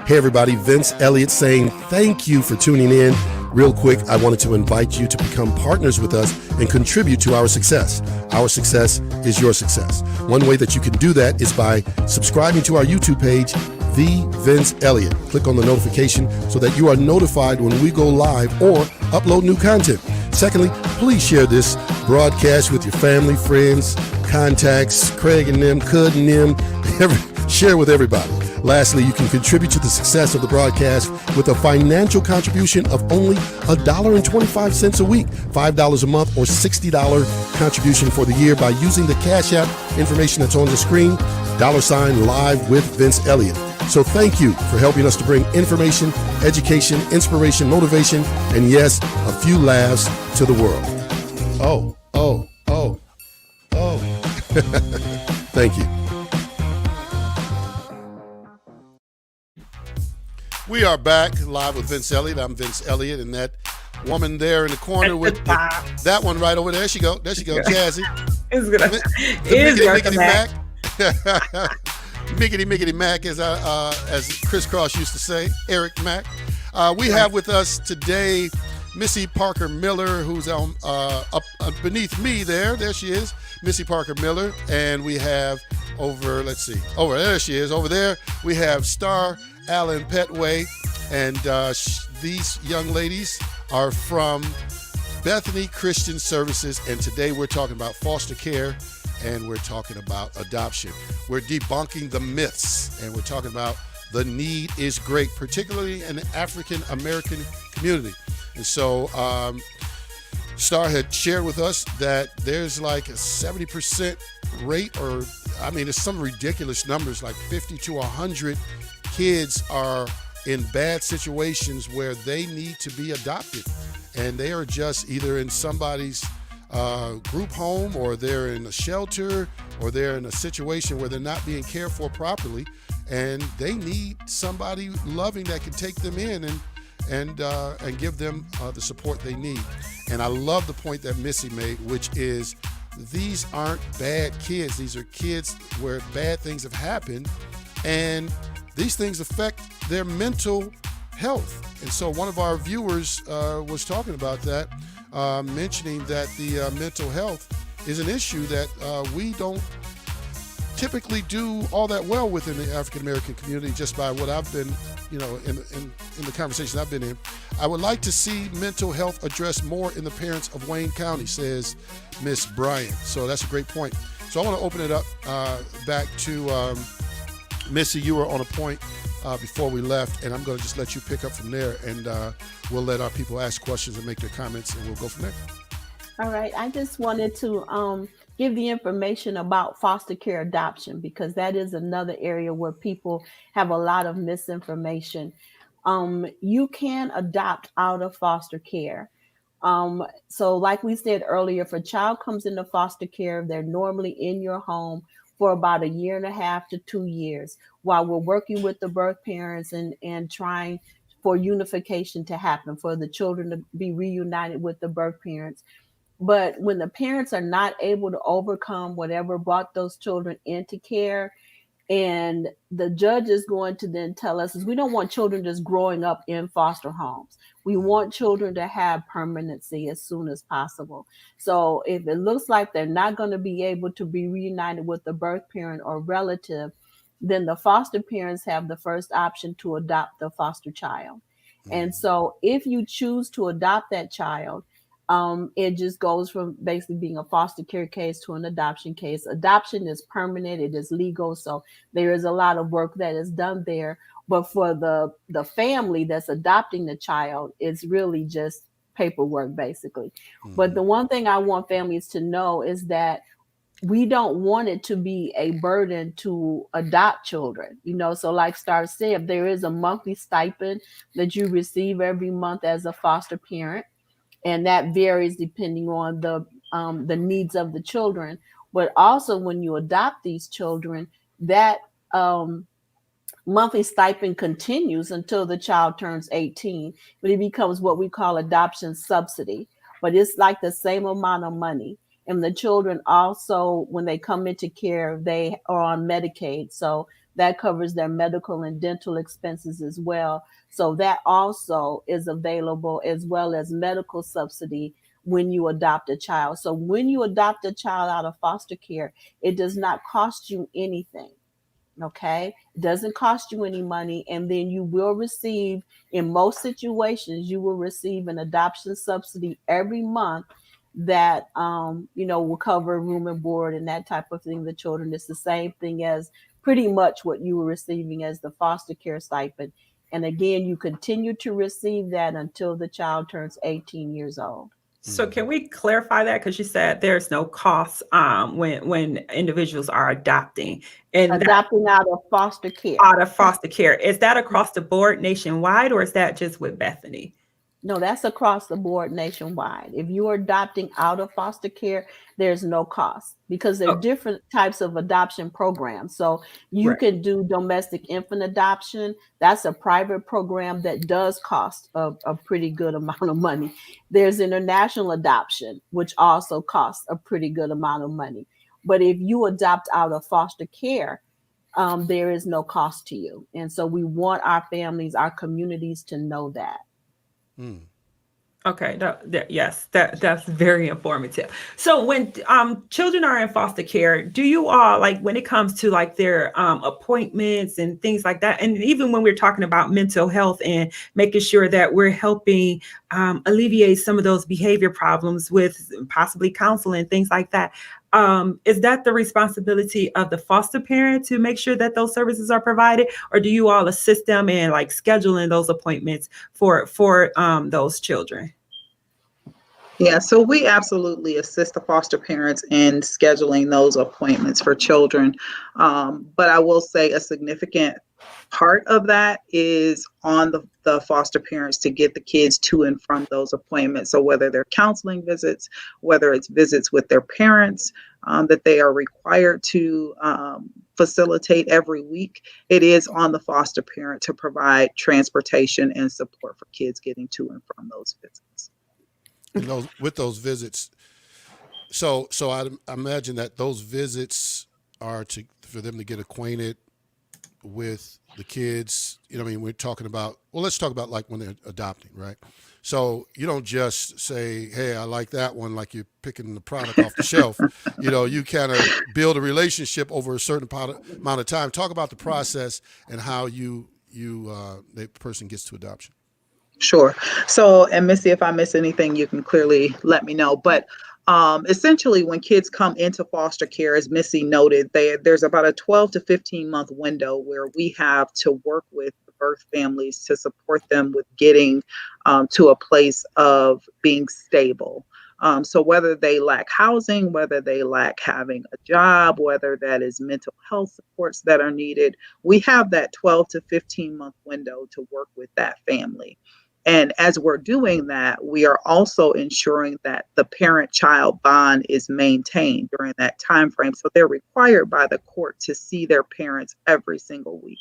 Hey everybody, Vince Eliot saying thank you for tuning in. Real quick, I wanted to invite you to become partners with us and contribute to our success. Our success is your success. One way that you can do that is by subscribing to our YouTube page, The Vince Eliot. Click on the notification so that you are notified when we go live or upload new content. Secondly, please share this broadcast with your family, friends, contacts, Craig and them, Cud and them, share with everybody. Lastly, you can contribute to the success of the broadcast with a financial contribution of only $1.25 a week, $5 a month, or $60 contribution for the year by using the Cash App information that's on the screen, $ live with Vince Eliot. So thank you for helping us to bring information, education, inspiration, motivation, and yes, a few laughs to the world. Oh. Thank you. We are back live with Vince Eliot. I'm Vince Eliot, and that woman there in the corner with that one right over there. There she go, Jazzy. It's gonna. Mickety Mac. Mickety Mac, as Chris Cross used to say, Eric Mac. We have with us today Missy Parker Miller, who's up beneath me there. There she is, Missy Parker Miller. And we have over there she is. Over there we have Starr Allen Pettway, and these young ladies are from Bethany Christian Services, and today we're talking about foster care and we're talking about adoption. We're debunking the myths, and we're talking about the need is great, particularly in the African American community. And so Starr had shared with us that there's like a 70% rate, or it's some ridiculous numbers, like 50 to 100 kids are in bad situations where they need to be adopted, and they are just either in somebody's group home, or they're in a shelter, or they're in a situation where they're not being cared for properly, and they need somebody loving that can take them in and give them the support they need. And I love the point that Missy made, which is these aren't bad kids. These are kids where bad things have happened, and these things affect their mental health. And so one of our viewers was talking about that, mentioning that the mental health is an issue that we don't typically do all that well within the African American community, just by what I've been, in the conversation I've been in. I would like to see mental health addressed more in the parents of Wayne County, says Miss Bryant. So that's a great point. So I want to open it up back to Missy. You were on a point before we left, and I'm going to just let you pick up from there, and we'll let our people ask questions and make their comments, and we'll go from there. All right. I just wanted to give the information about foster care adoption, because that is another area where people have a lot of misinformation. You can adopt out of foster care. So like we said earlier, if a child comes into foster care, they're normally in your home for about 1.5 to 2 years, while we're working with the birth parents and trying for unification to happen, for the children to be reunited with the birth parents. But when the parents are not able to overcome whatever brought those children into care, and the judge is going to then tell us, is we don't want children just growing up in foster homes. We want children to have permanency as soon as possible. So if it looks like they're not going to be able to be reunited with the birth parent or relative, then the foster parents have the first option to adopt the foster child. And so if you choose to adopt that child, it just goes from basically being a foster care case to an adoption case. Adoption is permanent, it is legal, so there is a lot of work that is done there. But for the family that's adopting the child, it's really just paperwork, basically. Mm-hmm. But the one thing I want families to know is that we don't want it to be a burden to adopt children. So like Starr said, there is a monthly stipend that you receive every month as a foster parent. And that varies depending on the needs of the children. But also when you adopt these children, that monthly stipend continues until the child turns 18, but it becomes what we call adoption subsidy. But it's like the same amount of money. And the children also, when they come into care, they are on Medicaid. So that covers their medical and dental expenses as well. So that also is available, as well as medical subsidy when you adopt a child. So when you adopt a child out of foster care, it does not cost you anything. Okay, it doesn't cost you any money, and then you will receive, in most situations, you will receive an adoption subsidy every month that will cover room and board and that type of thing. The children, it's the same thing as pretty much what you were receiving as the foster care stipend. And again, you continue to receive that until the child turns 18 years old. So can we clarify that? Because you said there's no cost when individuals are adopting and Adopting out of foster care. out of foster care. Is that across the board nationwide, or is that just with Bethany? No, that's across the board nationwide. If you are adopting out of foster care, there's no cost because there are different types of adoption programs. So you can do domestic infant adoption. That's a private program that does cost a pretty good amount of money. There's international adoption, which also costs a pretty good amount of money. But if you adopt out of foster care, there is no cost to you. And so we want our families, our communities to know that. Okay, yes, that's very informative. So when children are in foster care, do you all, like, when it comes to like their appointments and things like that, and even when we're talking about mental health and making sure that we're helping alleviate some of those behavior problems with possibly counseling, things like that, is that the responsibility of the foster parent to make sure that those services are provided, or do you all assist them in like scheduling those appointments for those children? Yeah, so we absolutely assist the foster parents in scheduling those appointments for children. But I will say a significant part of that is on the foster parents to get the kids to and from those appointments. So whether they're counseling visits, whether it's visits with their parents that they are required to facilitate every week, it is on the foster parent to provide transportation and support for kids getting to and from those visits. And with those visits, so I imagine that those visits are for them to get acquainted with the kids. I mean, we're talking about, well, let's talk about like when they're adopting, right? So you don't just say, hey, I like that one, like you're picking the product off the shelf. You kind of build a relationship over a certain amount of time. Talk about the process and how the person gets to adoption. Sure. So, and Missy, if I miss anything, you can clearly let me know. But essentially, when kids come into foster care, as Missy noted, there's about a 12 to 15 month window where we have to work with the birth families to support them with getting to a place of being stable. So whether they lack housing, whether they lack having a job, whether that is mental health supports that are needed, we have that 12 to 15 month window to work with that family. And as we're doing that, we are also ensuring that the parent-child bond is maintained during that time frame. So they're required by the court to see their parents every single week.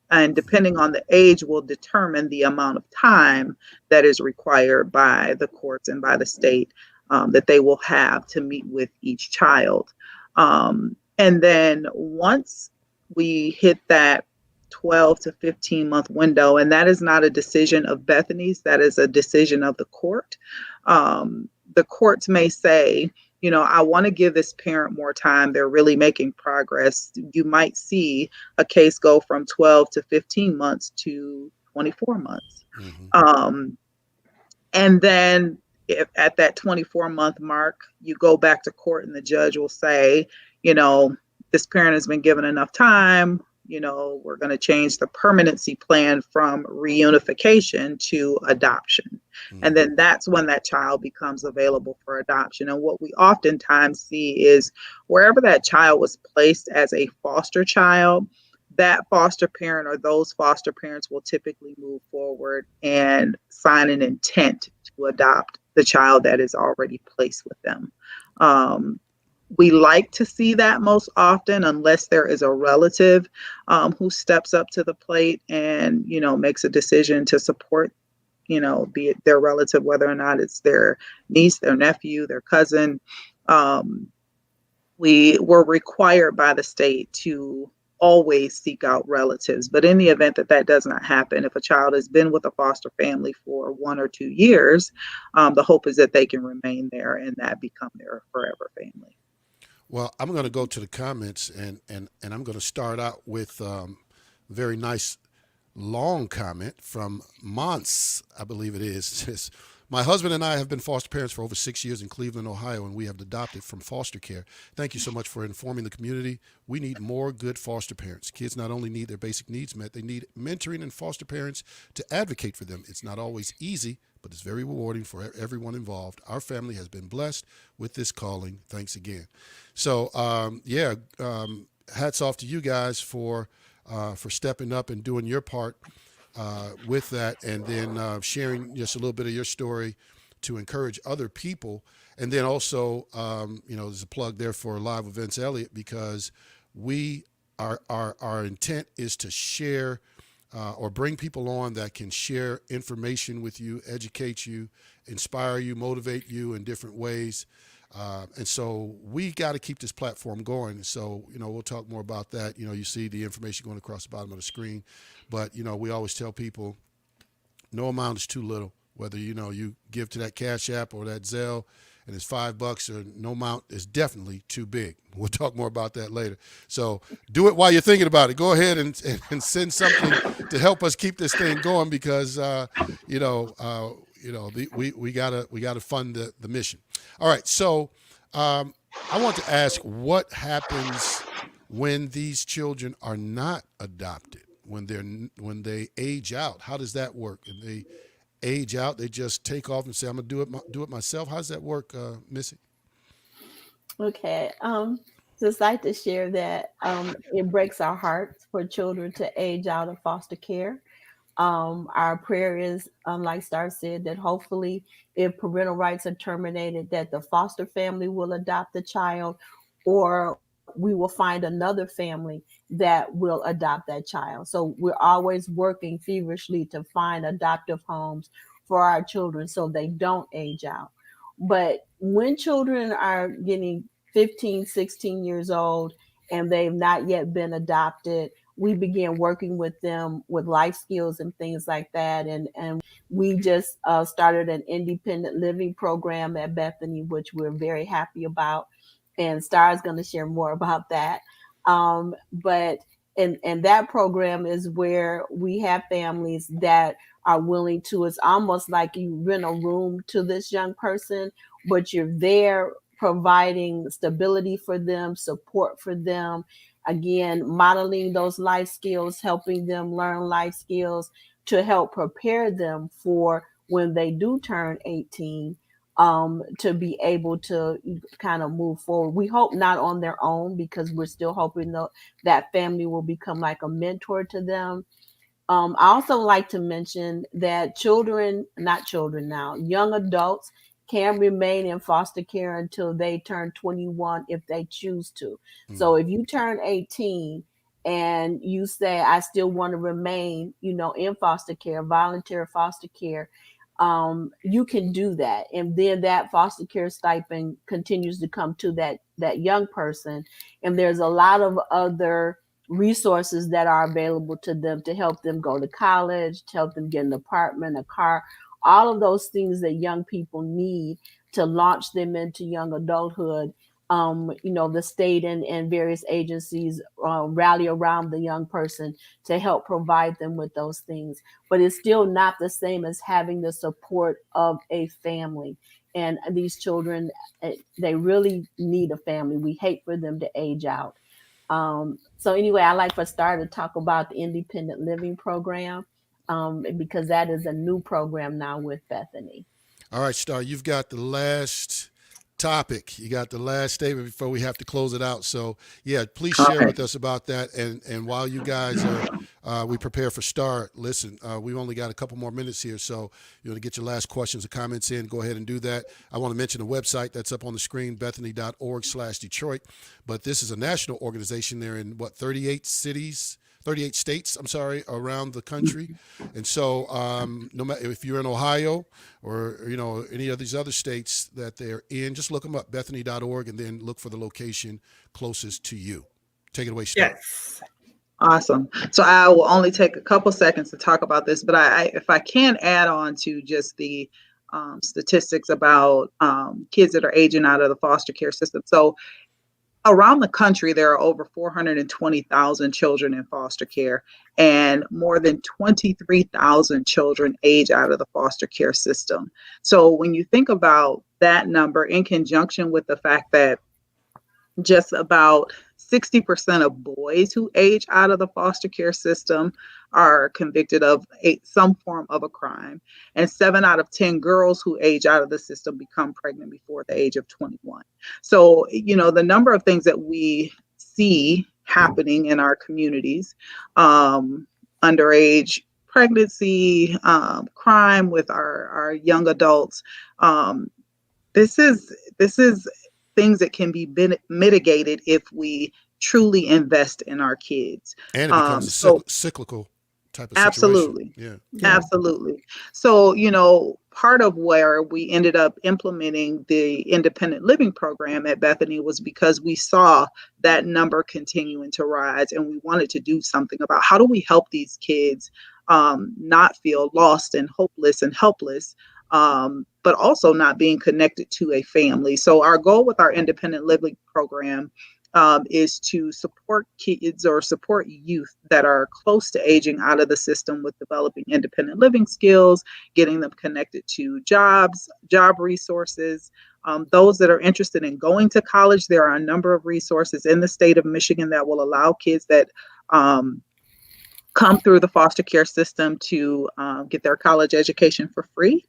And depending on the age will determine the amount of time that is required by the courts and by the state that they will have to meet with each child. And then once we hit that 12 to 15 month window, and that is not a decision of Bethany's, that is a decision of the court. The courts may say, I want to give this parent more time. They're really making progress. You might see a case go from 12 to 15 months to 24 months. Mm-hmm. And then if at that 24-month mark, you go back to court and the judge will say, this parent has been given enough time. We're going to change the permanency plan from reunification to adoption. Mm-hmm. And then that's when that child becomes available for adoption. And what we oftentimes see is wherever that child was placed as a foster child, that foster parent or those foster parents will typically move forward and sign an intent to adopt the child that is already placed with them. We like to see that most often, unless there is a relative who steps up to the plate and, makes a decision to support, be it their relative, whether or not it's their niece, their nephew, their cousin. We were required by the state to always seek out relatives. But in the event that that does not happen, if a child has been with a foster family for 1 or 2 years, the hope is that they can remain there and that become their forever family. Well, I'm going to go to the comments, and I'm going to start out with very nice long comment from Mons, I believe it is. It says, my husband and I have been foster parents for over 6 years in Cleveland, Ohio, and we have adopted from foster care. Thank you so much for informing the community. We need more good foster parents. Kids not only need their basic needs met, they need mentoring and foster parents to advocate for them. It's not always easy, but it's very rewarding for everyone involved. Our family has been blessed with this calling. Thanks again. So, hats off to you guys for stepping up and doing your part with that, and then sharing just a little bit of your story to encourage other people. And then also, there's a plug there for live events, Eliot, because our intent is to share or bring people on that can share information with you, educate you, inspire you, motivate you in different ways. And so we got to keep this platform going. So, we'll talk more about that. You see the information going across the bottom of the screen. But, we always tell people no amount is too little, whether, you give to that Cash App or that Zelle and it's $5 or no amount is definitely too big. We'll talk more about that later. So do it while you're thinking about it. Go ahead and send something to help us keep this thing going because, we gotta fund the mission. All right, so I want to ask, what happens when these children are not adopted? When they age out, how does that work? And they age out, they just take off and say, "I'm gonna do it myself." How does that work, Missy? Okay. Just like to share that it breaks our hearts for children to age out of foster care. Our prayer is, like Starr said, that hopefully, if parental rights are terminated, that the foster family will adopt the child, or we will find another family that will adopt that child. So we're always working feverishly to find adoptive homes for our children so they don't age out. But when children are getting 15, 16 years old and they've not yet been adopted, we began working with them with life skills and things like that. And we just started an independent living program at Bethany, which we're very happy about. And Star is going to share more about that. But and that program is where we have families that are willing to, it's almost like you rent a room to this young person, but you're there providing stability for them, support for them, again, modeling those life skills, helping them learn life skills to help prepare them for when they do turn 18, to be able to kind of move forward. We hope not on their own, because we're still hoping that family will become like a mentor to them. I also like to mention that not children now, young adults can remain in foster care until they turn 21 if they choose to. So if you turn 18 and you say, I still want to remain, in foster care, voluntary foster care, you can do that. And then that foster care stipend continues to come to that young person. And there's a lot of other resources that are available to them to help them go to college, to help them get an apartment, a car, all of those things that young people need to launch them into young adulthood. The state and various agencies rally around the young person to help provide them with those things. But it's still not the same as having the support of a family. And these children, they really need a family. We hate for them to age out. So anyway, I like for Starr to talk about the independent living program, because that is a new program now with Bethany. All right, Starr, you've got the last topic. You got the last statement before we have to close it out. So, yeah, please All share right. with us about that. And while you guys are, we prepare for Starr, listen, we've only got a couple more minutes here. So, you want to get your last questions or comments in, go ahead and do that. I want to mention the website that's up on the screen, bethany.org/Detroit. But this is a national organization. They're in, 38 states, around the country. And so no matter if you're in Ohio or, any of these other states that they're in, just look them up, bethany.org, and then look for the location closest to you. Take it away, Starr. Yes. Awesome. So I will only take a couple seconds to talk about this, but if I can add on to just the statistics about kids that are aging out of the foster care system. So around the country, there are over 420,000 children in foster care, and more than 23,000 children age out of the foster care system. So when you think about that number in conjunction with the fact that just about 60% of boys who age out of the foster care system are convicted of some form of a crime, and 7 out of 10 girls who age out of the system become pregnant before the age of 21. So, the number of things that we see happening in our communities, underage pregnancy, crime with our young adults, this is things that can be mitigated if we truly invest in our kids. And it becomes a cyclical type of situation. Absolutely. Yeah. Absolutely. So, part of where we ended up implementing the independent living program at Bethany was because we saw that number continuing to rise, and we wanted to do something about how do we help these kids not feel lost and hopeless and helpless, but also not being connected to a family. So our goal with our independent living program is to support kids or support youth that are close to aging out of the system with developing independent living skills, getting them connected to job resources. Those that are interested in going to college, there are a number of resources in the state of Michigan that will allow kids that come through the foster care system to get their college education for free.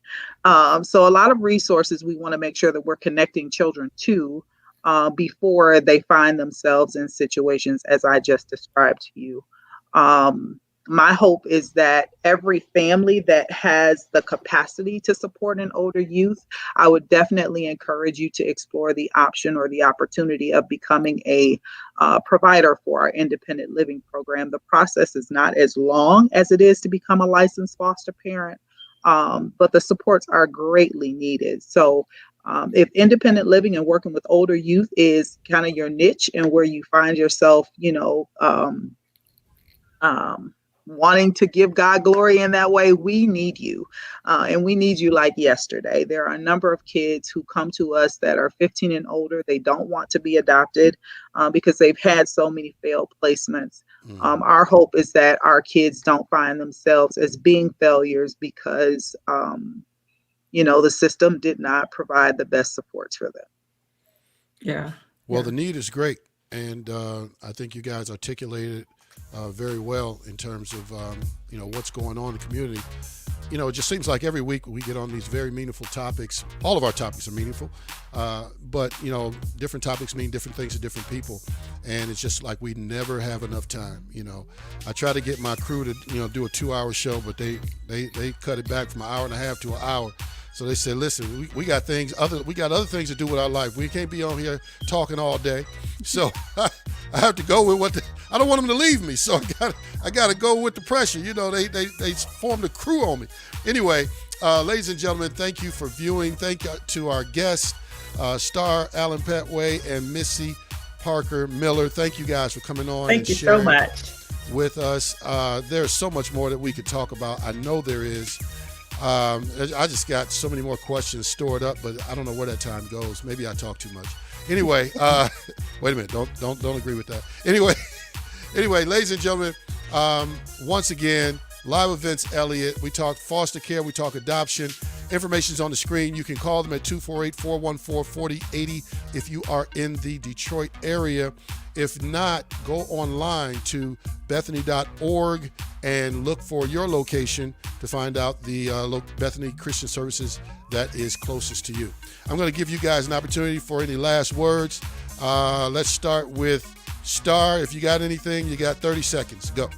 So a lot of resources we want to make sure that we're connecting children to before they find themselves in situations as I just described to you. My hope is that every family that has the capacity to support an older youth, I would definitely encourage you to explore the option or the opportunity of becoming a provider for our independent living program. The process is not as long as it is to become a licensed foster parent, but the supports are greatly needed. So if independent living and working with older youth is kind of your niche and where you find yourself, wanting to give God glory in that way, we need you. And we need you like yesterday. There are a number of kids who come to us that are 15 and older. They don't want to be adopted because they've had so many failed placements. Our hope is that our kids don't find themselves as being failures because, the system did not provide the best supports for them. Yeah. Well, the need is great. And I think you guys articulated very well in terms of, what's going on in the community. It just seems like every week we get on these very meaningful topics. All of our topics are meaningful, but, different topics mean different things to different people. And it's just like we never have enough time. I try to get my crew to, do a 2-hour show, but they cut it back from an hour and a half to an hour. So they said, listen, we got other things to do with our life. We can't be on here talking all day. So I have to go with I don't want them to leave me. So I got to go with the pressure. They formed a crew on me. Anyway, ladies and gentlemen, thank you for viewing. Thank you to our guests, Starr Allen Pettway and Missy Parker Miller. Thank you guys for coming on. Thank you so much with us. There's so much more that we could talk about. I know there is. I just got so many more questions stored up, but I don't know where that time goes. Maybe I talk too much. Anyway, wait a minute. Don't agree with that. Anyway, ladies and gentlemen, once again, live events, Eliot. We talk foster care. We talk adoption. Information's on the screen. You can call them at 248-414-4080 if you are in the Detroit area. If not, go online to bethany.org and look for your location to find out the Bethany Christian Services that is closest to you. I'm going to give you guys an opportunity for any last words. Let's start with Starr. If you got anything, you got 30 seconds. Go.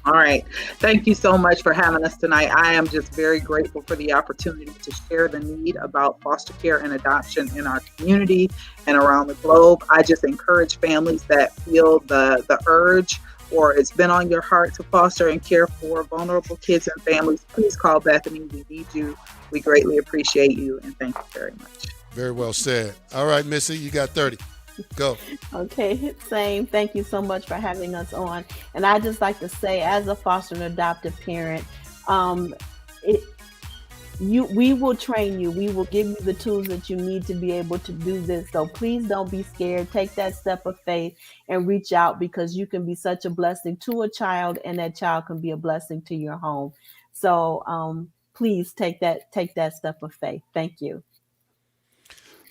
All right. Thank you so much for having us tonight. I am just very grateful for the opportunity to share the need about foster care and adoption in our community and around the globe. I just encourage families that feel the urge or it's been on your heart to foster and care for vulnerable kids and families. Please call Bethany. We need you. We greatly appreciate you, and thank you very much. Very well said. All right, Missy, you got 30. Go. Okay, same. Thank you so much for having us on. And I just like to say, as a foster and adoptive parent, we will train you. We will give you the tools that you need to be able to do this. So please don't be scared. Take that step of faith and reach out, because you can be such a blessing to a child, and that child can be a blessing to your home. So please take that step of faith. Thank you.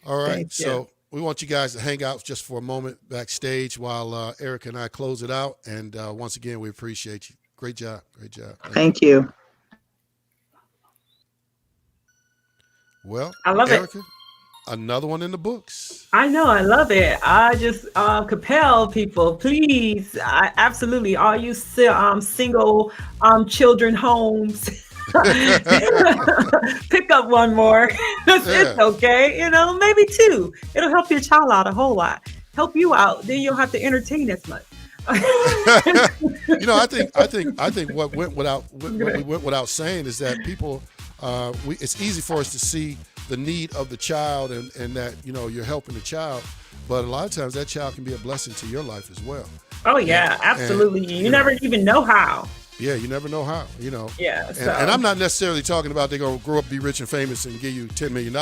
All right. So we want you guys to hang out just for a moment backstage while Erica and I close it out. And once again, we appreciate you. Great job. Great job. Thank you. Well, I love Erica, another one in the books. I know, I love it. I just compel people, please, absolutely, all you single children homes, pick up one more. It's okay, maybe two. It'll help your child out a whole lot. Help you out, then you'll have to entertain as much. I think what we went without saying is that people. It's easy for us to see the need of the child and that, you're helping the child. But a lot of times that child can be a blessing to your life as well. Oh, yeah, absolutely. You never even know how. Yeah, you never know how, Yeah. And I'm not necessarily talking about they're going to grow up, be rich and famous and give you $10 million.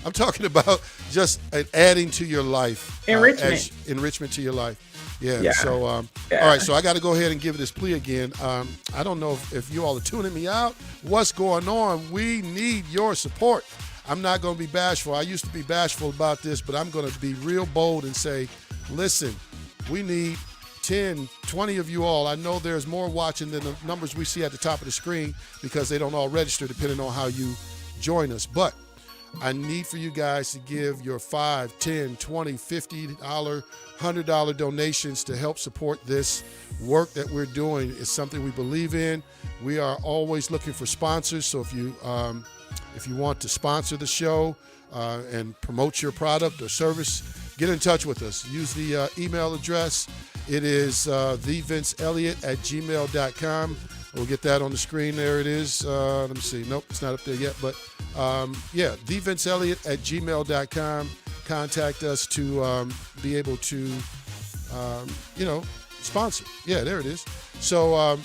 I'm talking about just adding to your life. Enrichment. Enrichment to your life. Yeah. So, all right. So I got to go ahead and give this plea again. I don't know if you all are tuning me out. What's going on? We need your support. I'm not going to be bashful. I used to be bashful about this, but I'm going to be real bold and say, listen, we need 10, 20 of you all. I know there's more watching than the numbers we see at the top of the screen because they don't all register depending on how you join us. But I need for you guys to give your $5, $10, $20, $50, $100 donations to help support this work that we're doing. It's something we believe in. We are always looking for sponsors. So if you want to sponsor the show and promote your product or service, get in touch with us. Use the email address. It is thevinceelliott@gmail.com. We'll get that on the screen. There it is. Let me see. Nope, it's not up there yet. But thevinceelliott@gmail.com. Contact us to be able to, sponsor. Yeah, there it is. So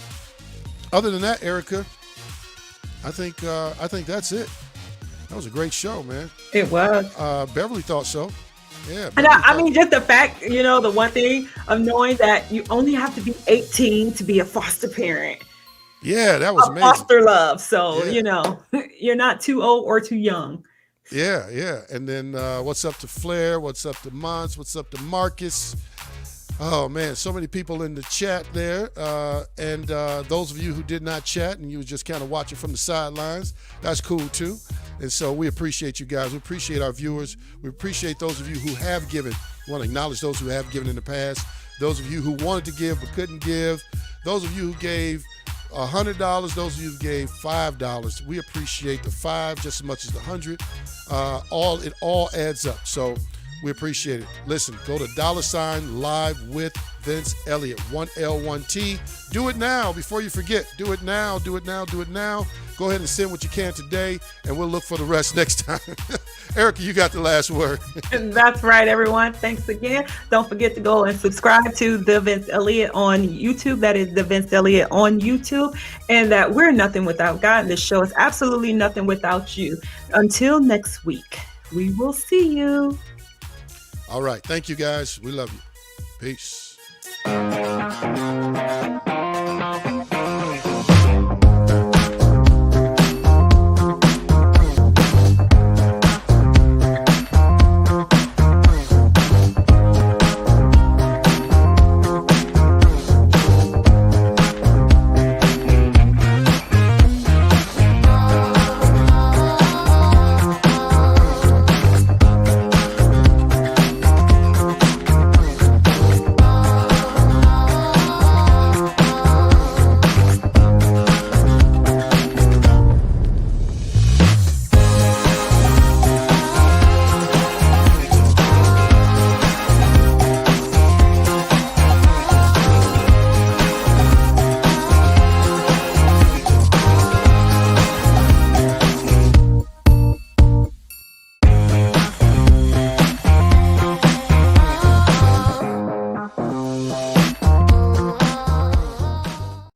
other than that, Erica, I think that's it. That was a great show, man. It was. Beverly thought so. Yeah. And I mean, just the fact, the one thing of knowing that you only have to be 18 to be a foster parent. Yeah, that was amazing. Foster love. So, you're not too old or too young. Yeah. And then what's up to Flair? What's up to Mons? What's up to Marcus? Oh, man, so many people in the chat there. And those of you who did not chat and you were just kind of watching from the sidelines, that's cool, too. And so we appreciate you guys. We appreciate our viewers. We appreciate those of you who have given. We want to acknowledge those who have given in the past. Those of you who wanted to give but couldn't give. Those of you who gave $100, those of you who gave $5. We appreciate the $5 just as much as the $100. It all adds up. So we appreciate it. Listen, go to $ live with Vince Eliot, 1L1T. Do it now before you forget. Do it now. Do it now. Do it now. Go ahead and send what you can today, and we'll look for the rest next time. Erica, you got the last word. That's right, everyone. Thanks again. Don't forget to go and subscribe to The Vince Eliot on YouTube. That is The Vince Eliot on YouTube. And that we're nothing without God. This show is absolutely nothing without you. Until next week, we will see you. All right. Thank you, guys. We love you. Peace.